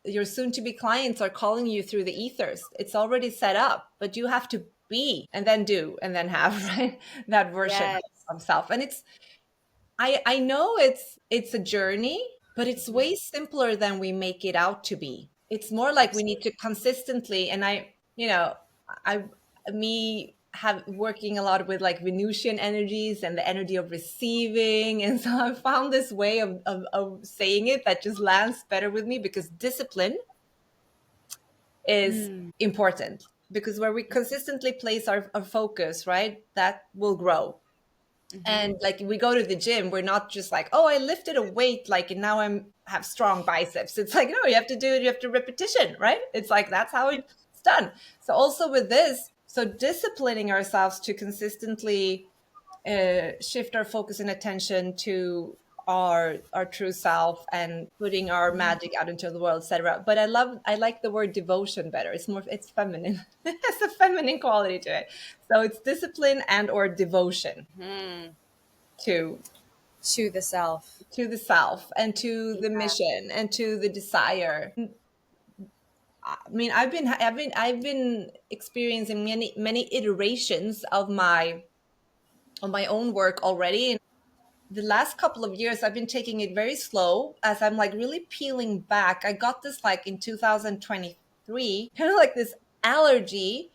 your soon to be clients are calling you through the ethers. It's already set up, but you have to be and then do and then have, right, that version Yes. of self. And I know it's a journey, but it's Mhm. way simpler than we make it out to be. It's more like we need Absolutely. to consistently, and I me have working a lot with like Venusian energies and the energy of receiving. And so I found this way of saying it that just lands better with me, because discipline is Mm. important, because where we consistently place our focus, right, that will grow. Mm-hmm. And like we go to the gym, we're not just like, oh, I lifted a weight, like, and now I'm have strong biceps. It's like, no, you have to do it, you have to repetition, right? It's like that's how it's done. So also with this, so disciplining ourselves to consistently shift our focus and attention to our true self and putting our magic out into the world, etc. But I like the word devotion better. It's feminine. It's a feminine quality to it. So it's discipline and or devotion Hmm. to To the self. the self and to Yeah. the mission and to the desire. I mean, I've been experiencing many iterations of my own work already. The last couple of years I've been taking it very slow, as I'm like really peeling back. I got this like in 2023, kind of like this allergy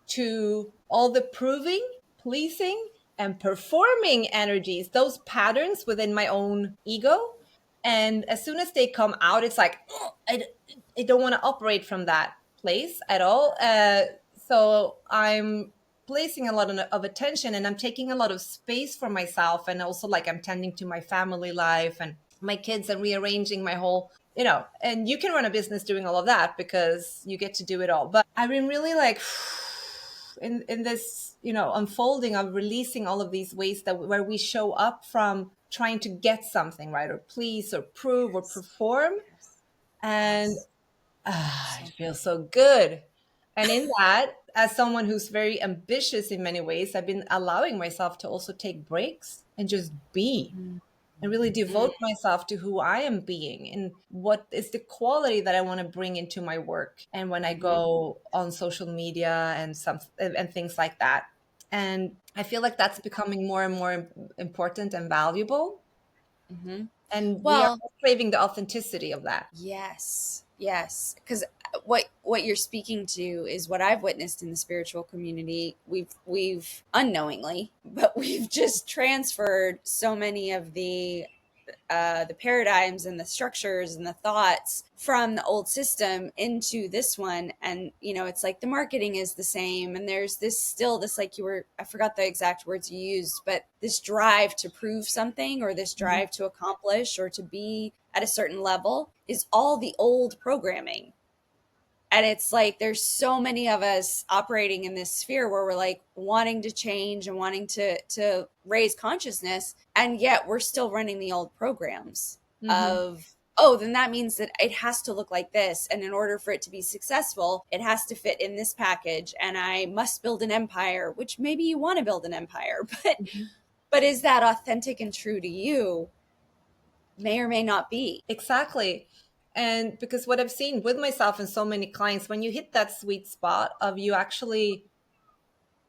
to all the proving, pleasing, and performing energies, those patterns within my own ego. And as soon as they come out, it's like, "Ugh, I don't want to operate from that place at all." So I'm placing a lot of attention, and I'm taking a lot of space for myself, and also like I'm tending to my family life and my kids and rearranging my whole, and you can run a business doing all of that because you get to do it all. But I've been really like in this, unfolding of releasing all of these ways that where we show up from trying to get something right, or please or prove or Yes. perform. Yes. And Yes. So it feels so good. And in that, as someone who's very ambitious in many ways, I've been allowing myself to also take breaks and just be Mm, and really mm, devote myself to who I am being and what is the quality that I want to bring into my work and when I mhm, go on social media and things like that. And I feel like that's becoming more and more important and valuable. mhm. And we are Well, all craving the authenticity of that. yes, yes, because what you're speaking to is what I've witnessed in the spiritual community. We've unknowingly, but we've just transferred so many of the paradigms and the structures and the thoughts from the old system into this one. And it's like the marketing is the same, and there's this still this, like, you were, I forgot the exact words you used, but this drive to prove something, or this Mhm. drive to accomplish or to be at a certain level, is all the old programming. And it's like there's so many of us operating in this sphere where we're like wanting to change and wanting to raise consciousness, and yet we're still running the old programs Mhm. of, oh, then that means that it has to look like this, and in order for it to be successful it has to fit in this package, and I must build an empire, which maybe you want to build an empire, Mhm. but is that authentic and true to you? May or may not be. Exactly. And because what I've seen with myself and so many clients, when you hit that sweet spot of you actually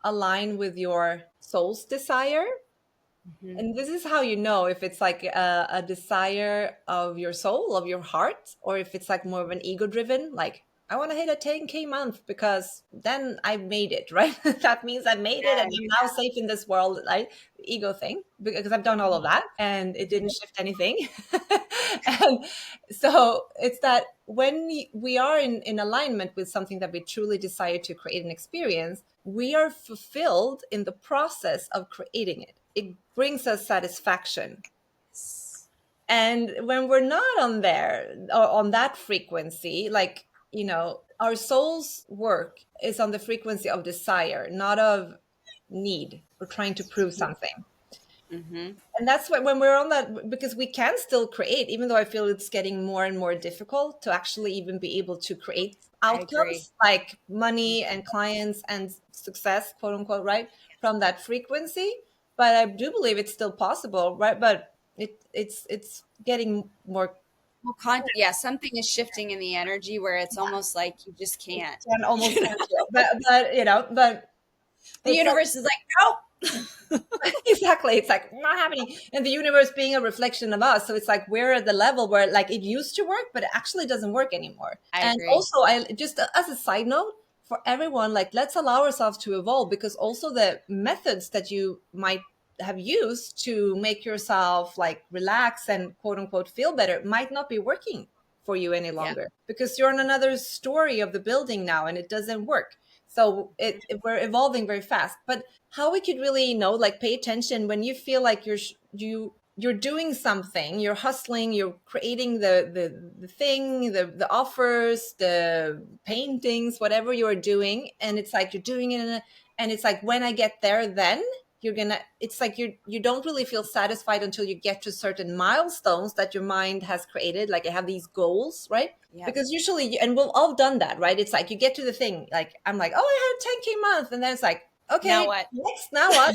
align with your soul's desire, Mm-hmm. and this is how you know if it's like a desire of your soul, of your heart, or if it's like more of an ego driven, like, I want to hit a 10K month because then I made it, right? That means I made it and I'm now safe in this world, right? Ego thing, because I've done all of that and it didn't shift anything. And so it's that when we are in alignment with something that we truly desire to create an experience, we are fulfilled in the process of creating it. It brings us satisfaction. Yes. And when we're not on there or on that frequency, like, our soul's work is on the frequency of desire, not of need or trying to prove something. Mm-hmm. And that's why when we're on that, because we can still create, even though I feel it's getting more and more difficult to actually even be able to create I agree. outcomes like money and clients and success, quote unquote, right, from that frequency. But I do believe it's still possible, right? But it's getting more, Well, yeah, something is shifting in the energy where it's almost like you just it can't. can almost You know, cancel. But the it's like universe is like, nope. exactly. It's like not happening. And the universe being a reflection of us. So it's like we're at the level where like it used to work, but it actually doesn't work anymore. I And agree. also, I just as a side note for everyone, like let's allow ourselves to evolve because also the methods that you might have used to make yourself like relax and quote unquote feel better might not be working for you any Yeah. longer because you're on another story of the building now and it doesn't work. So we're evolving very fast. But how we could really like pay attention when you feel like you're doing something, you're hustling, you're creating the thing, the offers, the paintings, whatever you're doing, and it's like you're doing it and it's like when I get there, then you're gonna it's like you don't really feel satisfied until you get to certain milestones that your mind has created, like I have these goals, right? Yep. Because usually and we've all done that, right? It's like you get to the thing, like I'm like, oh, I had a 10K month, and then it's like, Now okay, what? next, now what?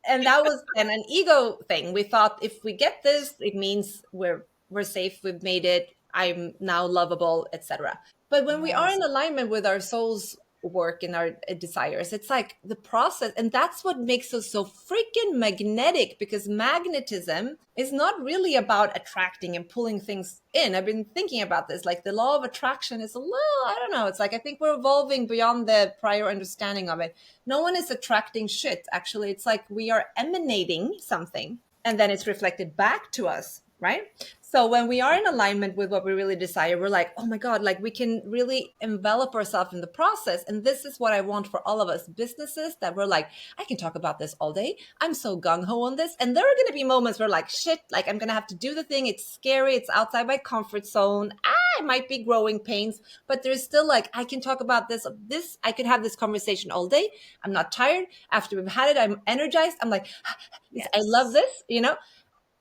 And that was then an ego thing. We thought if we get this, it means we're safe, we've made it, I'm now lovable, etc. But when we are Yes. in alignment with our soul's work and our desires, it's like the process, and that's what makes us so freaking magnetic, because magnetism is not really about attracting and pulling things in. I've been thinking about this, like the law of attraction is a little, I don't know, it's like I think we're evolving beyond the prior understanding of it. No one is attracting shit, actually. It's like we are emanating something and then it's reflected back to us, right? So when we are in alignment with what we really desire, we're like, oh my God, like we can really envelop ourselves in the process. And this is what I want for all of us businesses, that we're like, I can talk about this all day. I'm so gung ho on this. And there are going to be moments where like, shit, like I'm going to have to do the thing. It's scary. It's outside my comfort zone. It might be growing pains, but there's still like, I can talk about this, I could have this conversation all day. I'm not tired. After we've had it, I'm energized. I'm like, I love Yes. this,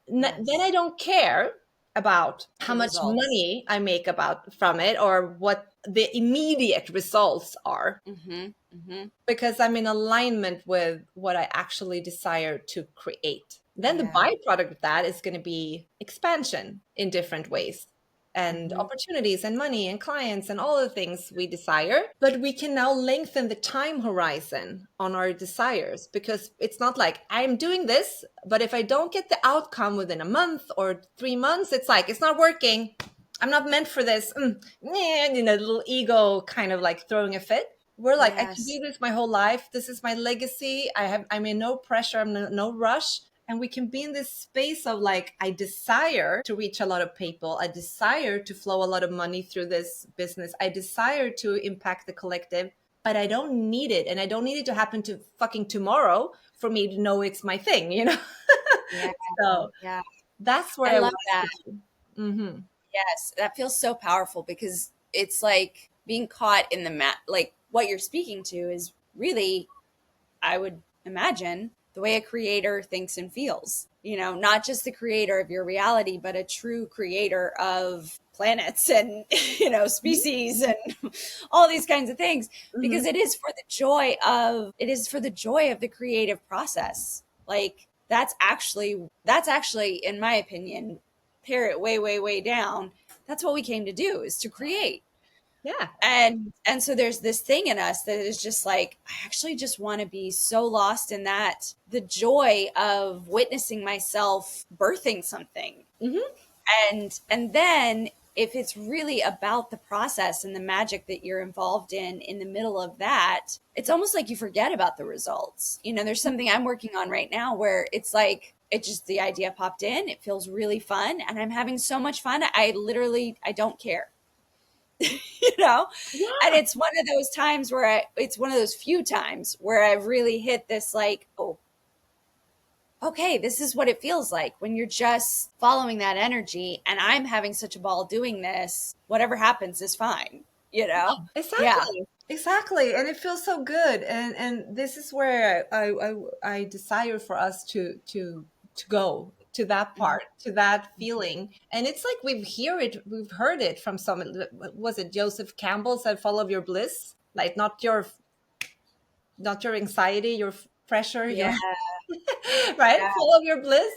Then I Yes. don't care. about how The much results. money I make about from it or what the immediate results are, Mm-hmm. Mm-hmm. because I'm in alignment with what I actually desire to create. Then the Yeah. byproduct of that is going to be expansion in different ways and Mm-hmm. opportunities and money and clients and all the things we desire. But we can now lengthen the time horizon on our desires, because it's not like I'm doing this, but if I don't get the outcome within a month or 3 months, it's like it's not working. I'm not meant for this. Little ego kind of like throwing a fit. We're like, I can do Yes. this my whole life. This is my legacy. I'm in no pressure. I'm in no rush. And we can be in this space of like, I desire to reach a lot of people. I desire to flow a lot of money through this business. I desire to impact the collective, but I don't need it. And I don't need it to happen to fucking tomorrow for me to know it's my thing, you know? Yeah. So Yeah. that's where I I love want that. to be. Mm-hmm. Yes, that feels so powerful because it's like being caught in the like what you're speaking to is really, I would imagine, the way a creator thinks and feels. Not just the creator of your reality, but a true creator of planets and, species and all these kinds of things. Mm-hmm. Because it is for the joy of the creative process. Like that's actually, in my opinion, pare it way, way, way down. That's what we came to do, is to create. Yeah. And so there's this thing in us that is just like, I actually just want to be so lost in that, the joy of witnessing myself birthing something. Mm-hmm. And then if it's really about the process and the magic that you're involved in the middle of that, it's almost like you forget about the results. There's something I'm working on right now where it's like, the idea popped in, it feels really fun, and I'm having so much fun, I don't care. you know and Yeah. it's one of those few times where I've really hit this, like, oh, okay, this is what it feels like when you're just following that energy, and I'm having such a ball doing this. Whatever happens is fine. Yeah. Exactly. Exactly. And it feels so good. And this is where I desire for us to go to that Mhm. part, to that feeling. And it's like we've heard it from some, was it Joseph Campbell said, follow your bliss, like not your anxiety, your pressure, your Yeah. right? Yeah. Full of your bliss.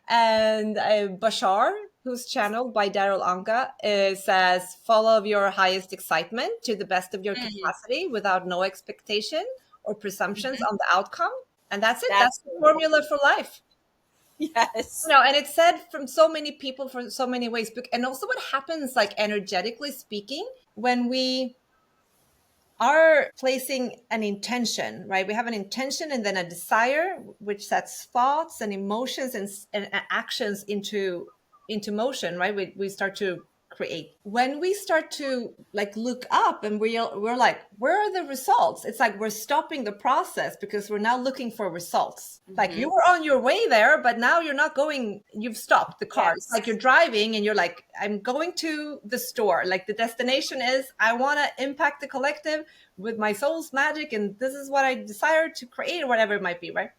And Bashar, who's channeled by Daryl Anka, says, follow your highest excitement to the best of your Mm. capacity without no expectation or presumptions Mhm. on the outcome. And that's it. That's That's the so formula important. for life. Yes. And it's said from so many people for so many ways. And also what happens, like energetically speaking, when we are placing an intention, right? We have an intention and then a desire, which sets thoughts and emotions and actions into motion, right? We start to create. When we start to like look up and we're like, where are the results? It's like we're stopping the process because we're now looking for results. Like you Hmm. were on your way there, but now you're not going, you've stopped the car. It's like you're Yes. driving and you're like, I'm going to the store. Like the destination is, I want to impact the collective with my soul's magic, and this is what I desire to create, or whatever it might be, right?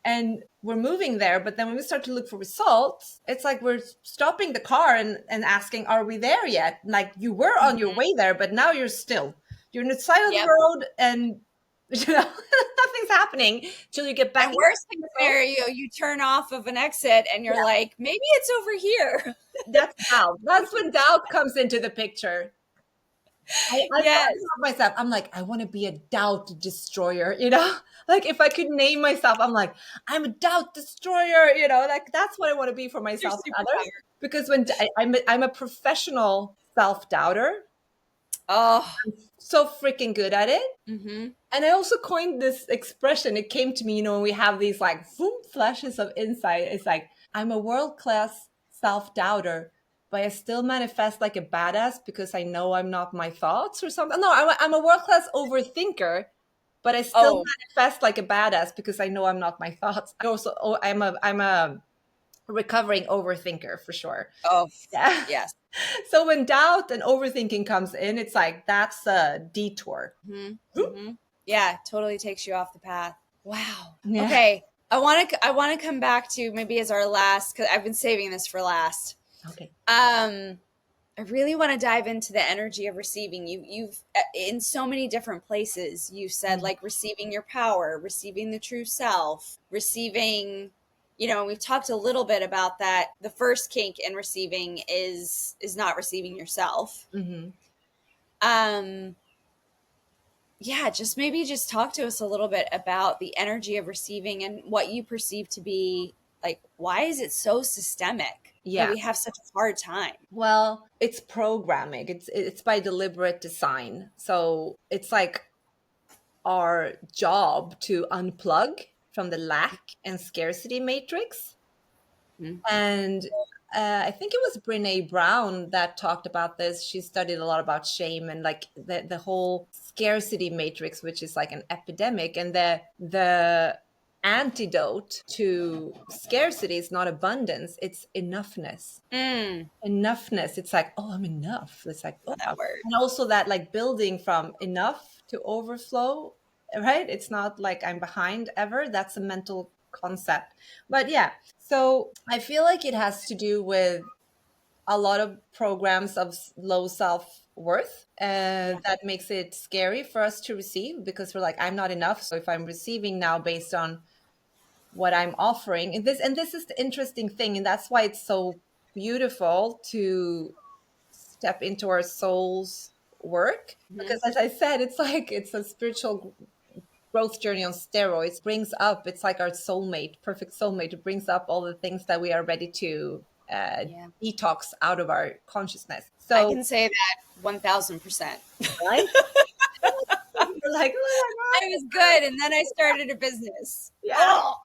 And we're moving there, but then when we start to look for results, it's like we're stopping the car and asking, are we there yet? Like you were on your Hmm. way there, but now you're on the side of the Yep. road, and nothing's happening till you get back And into worst case the vehicle. scenario, you turn off of an exit and you're Yeah, like, maybe it's over here. that's doubt. That's when doubt comes into the picture. I've Yes. thought myself, I'm like, I want to be a doubt destroyer, you know? Like if I could name myself, I'm like, I'm a doubt destroyer, you know, like that's what I want to be for Your myself and others. superpower. Because I'm a professional self-doubter, Oh. so freaking good at it. Hmm. And I also coined this expression. It came to me, when we have these like boom flashes of insight. It's like, I'm a world-class self-doubter, but I still manifest like a badass because I know I'm not my thoughts or something. No, I'm a world-class overthinker, but I still Oh. manifest like a badass because I know I'm not my thoughts. I also, I'm a recovering overthinker for sure. Oh. Yeah. Yes. So when doubt and overthinking comes in, it's like, that's a detour. Hmm. Hmm. Yeah, totally takes you off the path. Wow. Yeah. Okay. I want to come back to maybe as our last, because I've been saving this for last. Okay. Um, I really want to dive into the energy of receiving. You've in so many different places. You said Mm. like receiving your power, receiving the true self, receiving. We've talked a little bit about that. The first kink in receiving is not receiving yourself. Hmm. Um, yeah, just maybe just talk to us a little bit about the energy of receiving and what you perceive to be like. Why is it so systemic that Yeah. we have such a hard time? Well, it's programming. It's by deliberate design. So it's like our job to unplug from the lack and scarcity matrix. Mhm. And I think it was Brene Brown that talked about this. She studied a lot about shame and like the whole scarcity matrix, which is like an epidemic. And the antidote to scarcity is not abundance, it's enoughness. Mm, Enoughness. It's like, oh, I'm enough. It's like, oh, that word. and also that like building from enough to overflow, right? It's not like I'm behind ever. That's a mental concept. But yeah, so I feel like it has to do with a lot of programs of low self-worth Yeah. that makes it scary for us to receive because we're like, I'm not enough. So if I'm receiving now based on what I'm offering, and this is the interesting thing, and that's why it's so beautiful to step into our soul's work, Hmm. because as I said, it's like it's a spiritual growth journey on steroids. Brings up, it's like our soulmate, perfect soulmate. It brings up all the things that we are ready to Yeah. detox out of our consciousness. I So can say that 1000%. right. We're like, oh I was good and then I started a business. yeah, Oh.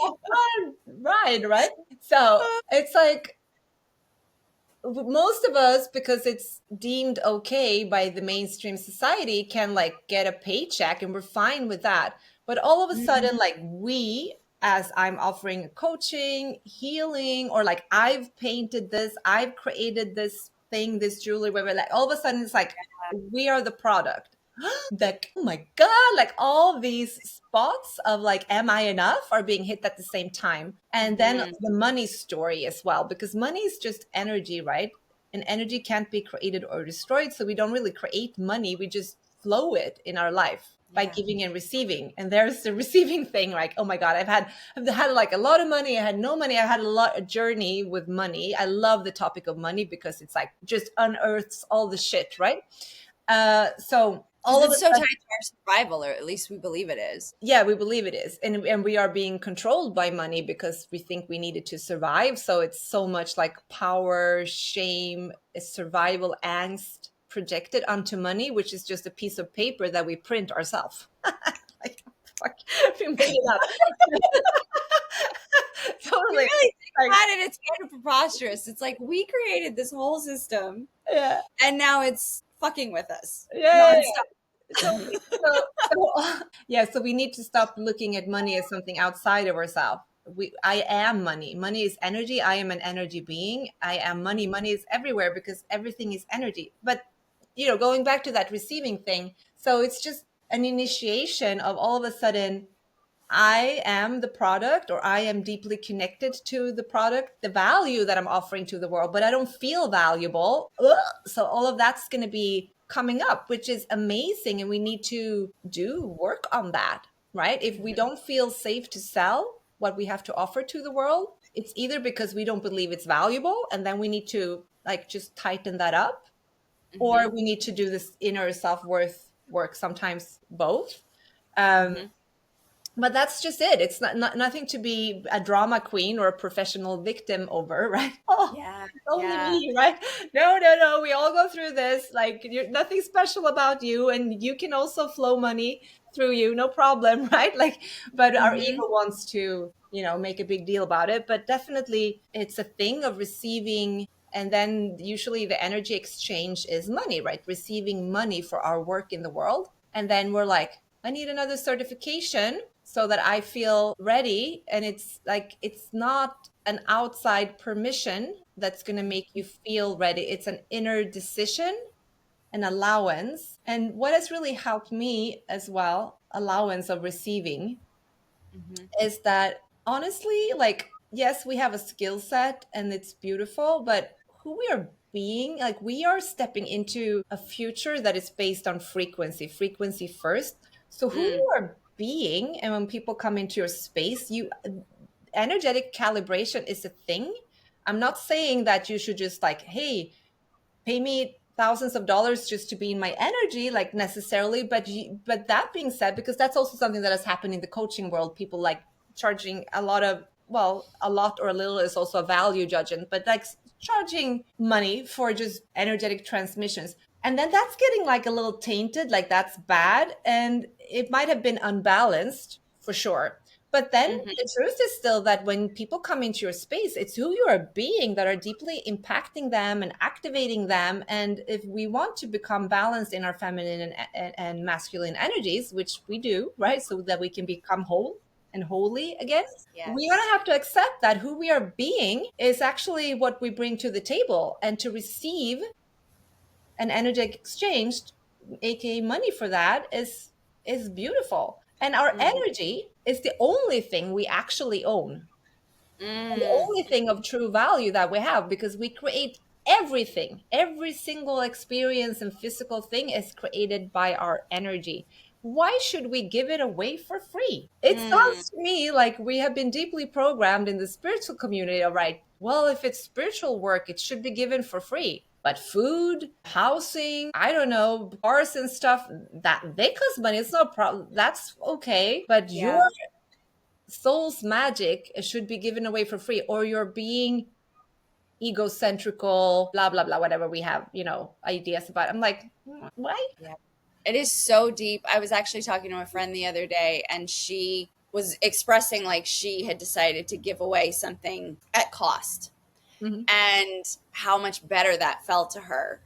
oh my god, right. So it's like most of us, because it's deemed okay by the mainstream society, can like get a paycheck and we're fine with that. But all of a Mhm. sudden, like we, as I'm offering coaching, healing, or like I've painted this, I've created this thing, this jewelry, whatever, like all of a sudden it's like we are the product. Like, oh my God, like all these spots of like, am I enough are being hit at the same time. And then Mhm. the money story as well, because money is just energy, right? And energy can't be created or destroyed. So we don't really create money. We just flow it in our life by Yeah. giving and receiving. And there's the receiving thing, like, oh my God, I've had like a lot of money. I had no money. I had a journey with money. I love the topic of money because it's like just unearths all the shit, right? So Because all of a it's so tied sudden, to our survival, or at least we believe it is. yeah, we believe it is, and we are being controlled by money because we think we need it to survive. So it's so much like power, shame, survival angst projected onto money, which is just a piece of paper that we print ourselves. Like, fuck, we made it up. You Totally. really think Like, about it, it's kind of preposterous. It's like we created this whole system yeah, and now it's fucking with us yeah, yeah, nonstop. totally. Yeah, so we need to stop looking at money as something outside of ourselves. I am money. Money is energy. I am an energy being. I am money. Money is everywhere because everything is energy. But going back to that receiving thing, so it's just an initiation of all of a sudden I am the product, or I am deeply connected to the product, the value that I'm offering to the world, but I don't feel valuable. Ugh. So all of that's going to be coming up, which is amazing. And we need to do work on that, right? If we don't feel safe to sell what we have to offer to the world, it's either because we don't believe it's valuable, and then we need to like just tighten that up, or Hmm. we need to do this inner self-worth work, sometimes both. Um, Hmm. but that's just it. It's not nothing to be a drama queen or a professional victim over, right? Oh, Yeah. it's only Yeah. me, right? No, no, no. We all go through this. Like, nothing special about you, and you can also flow money through you, no problem, right? Like, but our ego Hmm. wants to, make a big deal about it. But definitely, it's a thing of receiving. And then usually the energy exchange is money, right? Receiving money for our work in the world. And then we're like, I need another certification so that I feel ready. And it's like, it's not an outside permission that's going to make you feel ready. It's an inner decision, an allowance. And what has really helped me as well, allowance of receiving, Hmm. is that honestly, like, yes, we have a skill set and it's beautiful, but who we are being, like we are stepping into a future that is based on frequency, frequency first. So who Mm, you are being, and when people come into your space, you energetic calibration is a thing. I'm not saying that you should just like, hey, pay me thousands of dollars just to be in my energy, like necessarily, but that being said, because that's also something that has happened in the coaching world, people like charging a lot of, well, a lot or a little is also a value judgment, but like charging money for just energetic transmissions, and then that's getting like a little tainted, like that's bad, and it might have been unbalanced for sure. But then hmm. the truth is still that when people come into your space, it's who you are being that are deeply impacting them and activating them. And if we want to become balanced in our feminine and masculine energies, which we do, right? So that we can become whole and holy again, we're going to Yes. have to accept that who we are being is actually what we bring to the table, and to receive an energetic exchange, aka money, for that is beautiful. And our Hmm. energy is the only thing we actually own, and the Mm, only thing of true value that we have, because we create everything. Every single experience and physical thing is created by our energy. Why should we give it away for free? It mm, sounds to me like we have been deeply programmed in the spiritual community, all right? Well, if it's spiritual work, it should be given for free. But food, housing, I don't know, bars and stuff, that they cost money. It's no problem. That's okay. But your yeah. soul's magic should be given away for free, or you're being egocentrical, blah blah blah, whatever we have, ideas about. I'm like, why? Yeah. It is so deep. I was actually talking to a friend the other day, and she was expressing like she had decided to give away something at cost Mhm. and how much better that felt to her.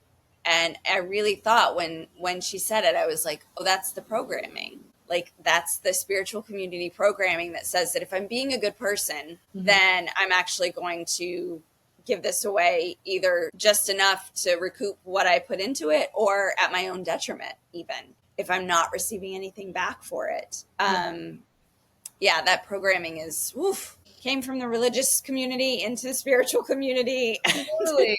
And I really thought when she said it, I was like, oh, that's the programming. Like that's the spiritual community programming that says that if I'm being a good person, Mhm. then I'm actually going to give this away either just enough to recoup what I put into it or at my own detriment, even if I'm not receiving anything back for it. Yeah, Yeah, that programming is woof, came from the religious community into the spiritual community. totally.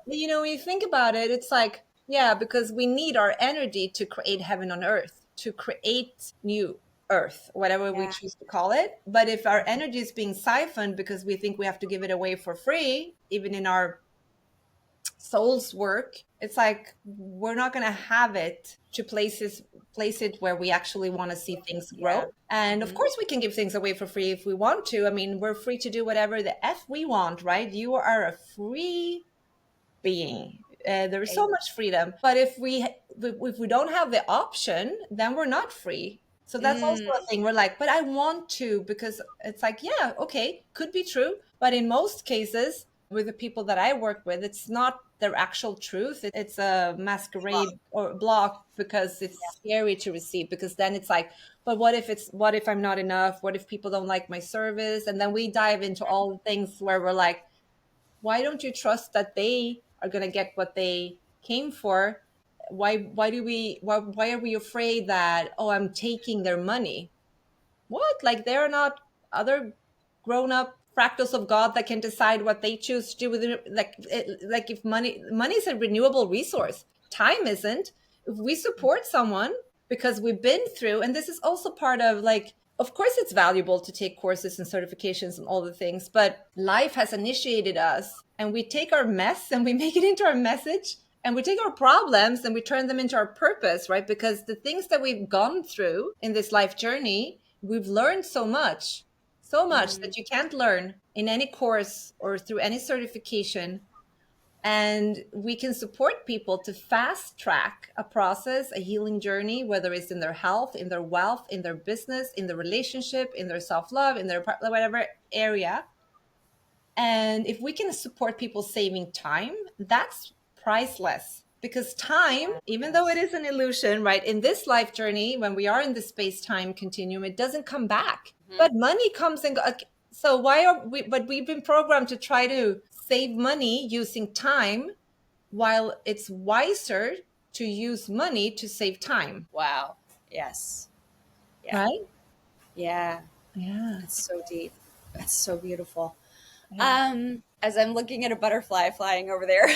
When you think about it, it's like, yeah, because we need our energy to create heaven on earth, to create new earth, whatever we Yeah. choose to call it. But if our energy is being siphoned because we think we have to give it away for free, even in our soul's work, it's like we're not going to have it to place it where we actually want to see things Yeah. grow. And of Hmm. course we can give things away for free if we want to. I mean, we're free to do whatever the f we want, right? You are a free being. There is so much freedom, but if we don't have the option, then we're not free. So that's also Mm, a thing. We're like, but I want to, because it's like, yeah, okay, could be true, but in most cases, with the people that I work with, it's not their actual truth. It's a masquerade or block, because it's scary to receive. Because then it's like, but what if I'm not enough? What if people don't like my service? And then we dive into all the things where we're like, why don't you trust that they are going to get what they came for? Why are we afraid that, oh, I'm taking their money? What? Like, they're not other grown up fractals of God that can decide what they choose to do with it. Like if money is a renewable resource, time isn't. If we support someone because we've been through, and this is also part of, like, of course it's valuable to take courses and certifications and all the things, but life has initiated us, and we take our mess and we make it into our message, and we take our problems and we turn them into our purpose, right? Because the things that we've gone through in this life journey, we've learned so much mm, that you can't learn in any course or through any certification. And we can support people to fast track a process, a healing journey, whether it's in their health, in their wealth, in their business, in their relationship, in their self love, in their whatever area. And if we can support people saving time, that's priceless. Because time, even though it yes. is an illusion, right, in this life journey, when we are in the space time continuum, it doesn't come back. Mhm. But money comes and goes. So why are we, but we've been programmed to try to save money using time, while it's wiser to use money to save time, Wow. Yes. Yeah. right? Yeah. Yeah. It's so deep. That's so beautiful. Yeah. As I'm looking at a butterfly flying over there.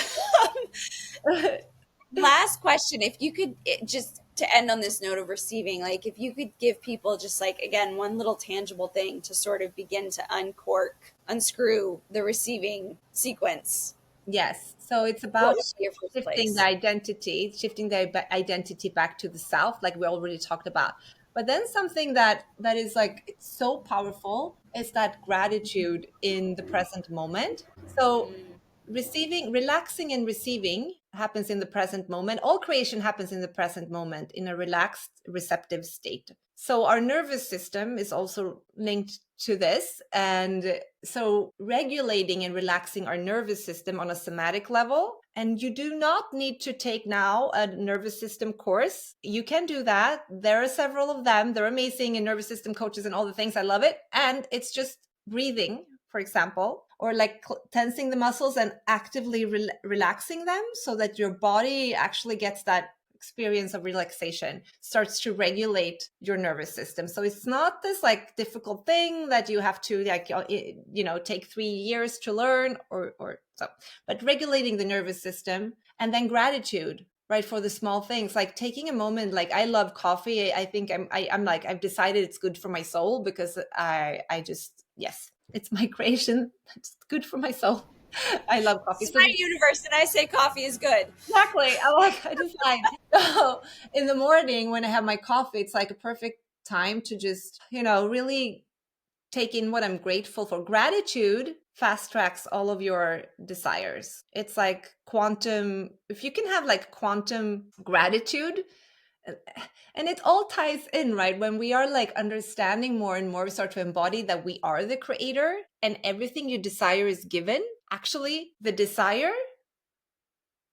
Last question. If you could just to end on this note of receiving, like if you could give people just like, again, one little tangible thing to sort of begin to unscrew the receiving sequence, Yes. So it's what about would be your first place? shifting the identity back to the self, like we already talked about. But then something that is like it's so powerful is that gratitude in the present moment. So Mm, relaxing and receiving happens in the present moment. All creation happens in the present moment in a relaxed, receptive state. So our nervous system is also linked to this. And so regulating and relaxing our nervous system on a somatic level. And you do not need to take now a nervous system course. You can do that. There are several of them. They're amazing, and nervous system coaches and all the things. I love it. And it's just breathing, for example, or like tensing the muscles and actively relaxing them so that your body actually gets that experience of relaxation, starts to regulate your nervous system. So it's not this like difficult thing that you have to like take 3 years to learn or so, but regulating the nervous system. And then gratitude, right, for the small things, like taking a moment. Like I love coffee. I think I'm like I've decided it's good for my soul because I just, yes, it's my creation. It's good for my soul. I love coffee. it's So my universe, and I say coffee is good. exactly, I decide. So in the morning when I have my coffee, it's like a perfect time to just, really take in what I'm grateful for. Gratitude fast tracks all of your desires. It's like quantum, if you can have like quantum gratitude, and it all ties in, right? When we are like understanding more and more, we start to embody that we are the creator and everything you desire is given. Actually, the desire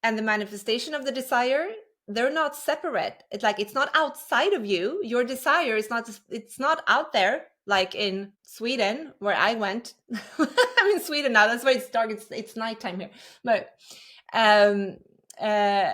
and the manifestation of the desire, they're not separate. It's like it's not outside of you. Your desire is not, it's not out there like in Sweden where I went. I'm in Sweden now, that's why it's dark. It's nighttime here. But um uh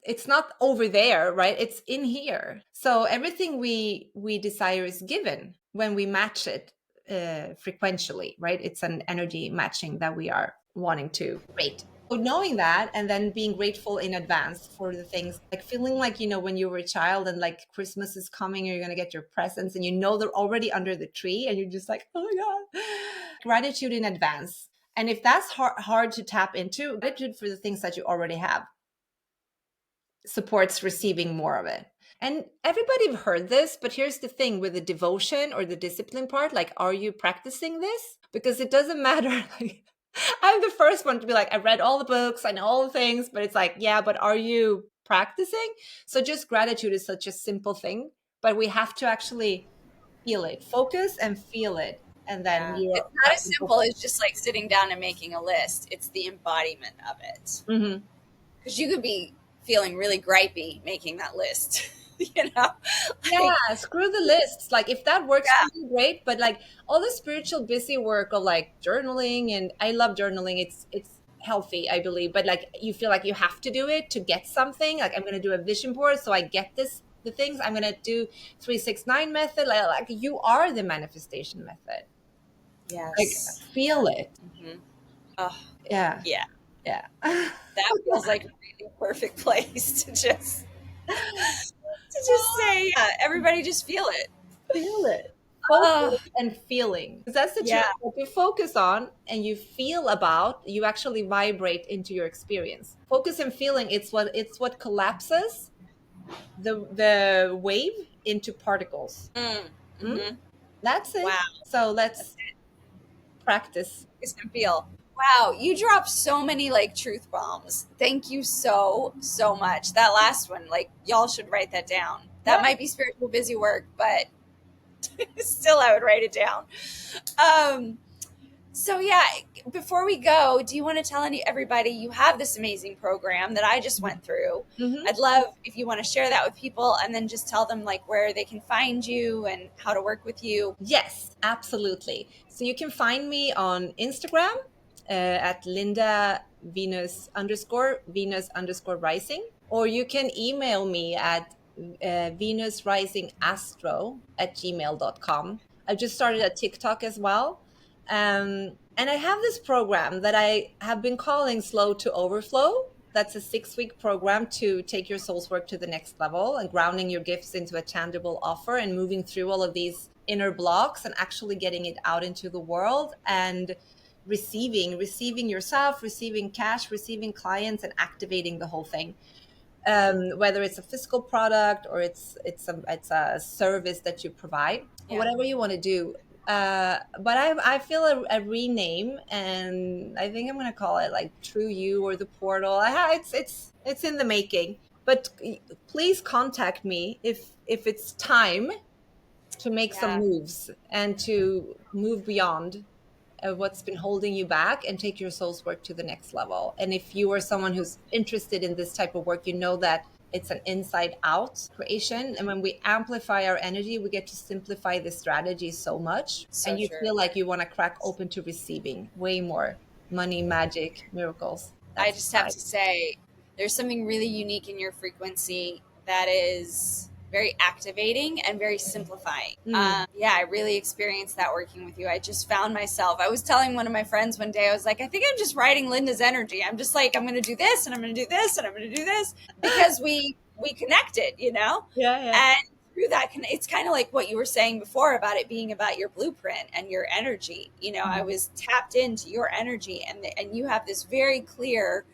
it's not over there, right? It's in here. So everything we desire is given when we match it frequentially, right? It's an energy matching that we are wanting to create. So knowing that and then being grateful in advance for the things, like feeling like, when you were a child and like Christmas is coming and you're going to get your presents and they're already under the tree and you're just like, oh my God. Gratitude in advance. And if that's hard to tap into, gratitude for the things that you already have supports receiving more of it. And everybody have heard this, but here's the thing with the devotion or the discipline part, like, are you practicing this? Because it doesn't matter. Like, I'm the first one to be like, I read all the books, I know all the things, but it's like, yeah, but are you practicing? So just gratitude is such a simple thing, but we have to actually feel it, focus and feel it. And then Yeah, you're it's not as simple as just like sitting down and making a list. It's the embodiment of it. Mhm. Because you could be feeling really gripey making that list, you know? Like, Yeah, screw the lists. Like if that works for yeah, you, great. But like all the spiritual busy work of like journaling, and I love journaling. It's healthy, I believe. But like you feel like you have to do it to get something. Like I'm gonna do a vision board so I get the things. I'm gonna do 369 method. Like you are the manifestation method. Like yes. feel it. Hmm. Oh, Yeah. yeah. Yeah. That feels like a really perfect place to just say, yeah, everybody just feel it. Feel it. Oh, Focus and feeling. 'Cause that's the truth. yeah. What you focus on and you feel about, you actually vibrate into your experience. Focus and feeling, it's what collapses the wave into particles. Mm, Mm? hmm. That's it. Wow. So That's let's it. practice. Focus and feel. Wow, you dropped so many like truth bombs. Thank you so, so much. That last one, like, y'all should write that down. That Yeah. might be spiritual busy work, but still, I would write it down. Um, so yeah, before we go, do you want to tell everybody you have this amazing program that I just went through? Mhm. I'd love if you want to share that with people and then just tell them like where they can find you and how to work with you. Yes, absolutely. So you can find me on Instagram at Linda Venus Rising, or you can email me at venusrisingastro@gmail.com. I just started a TikTok as well. And I have this program that I have been calling Slow to Overflow. That's a 6 week program to take your soul's work to the next level and grounding your gifts into a tangible offer and moving through all of these inner blocks and actually getting it out into the world and receiving yourself, receiving cash, receiving clients, and activating the whole thing. Whether it's a physical product or it's a service that you provide, Yeah. whatever you want to do. But I feel a rename, and I think I'm gonna call it like True You or the Portal. It's in the making. But please contact me if it's time to make some Yeah. moves and to move beyond what's been holding you back and take your soul's work to the next level. And if you are someone who's interested in this type of work, you know that it's an inside out creation. And when we amplify our energy, we get to simplify the strategy so much. So And you true. feel like you want to crack open to receiving way more money, magic, miracles. I That's the just have vibe. to say, there's something really unique in your frequency that is very activating and very simplifying. Mm. Yeah, I really experienced that working with you. I just found myself. I was telling one of my friends one day, I was like, I think I'm just riding Linda's energy. I'm just like, I'm going to do this and I'm going to do this and I'm going to do this because we connected, you know, Yeah, yeah. and through that, it's kind of like what you were saying before about it being about your blueprint and your energy. You know, I Mm. was tapped into your energy, and you have this very clear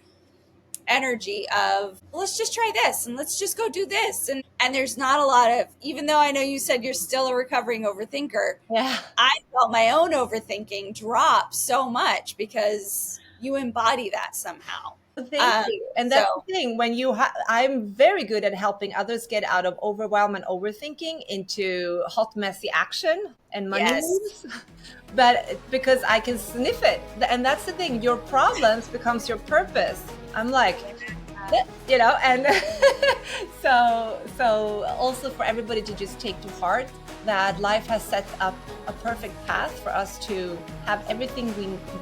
energy of, well, let's just try this and let's just go do this, and there's not a lot of, even though I know you said you're still a recovering overthinker, Yeah. I felt my own overthinking drop so much because you embody that somehow. Thank you. And So that's the thing. When I'm very good at helping others get out of overwhelm and overthinking into hot, messy action and money yes. moves. But because I can sniff it, and that's the thing. Your problems becomes your purpose. I'm like, and so also for everybody to just take to heart that life has set up a perfect path for us to have everything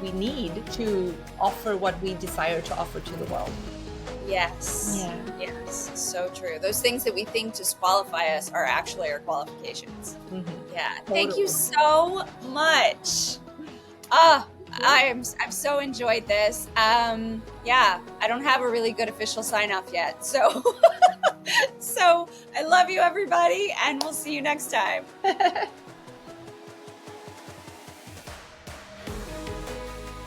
we need to offer what we desire to offer to the world. Yes. Yeah. Yes. So true. Those things that we think disqualify us are actually our qualifications. Hmm. Yeah. Thank you Totally. so much. I've so enjoyed this. Yeah, I don't have a really good official sign off yet. So so I love you everybody and we'll see you next time.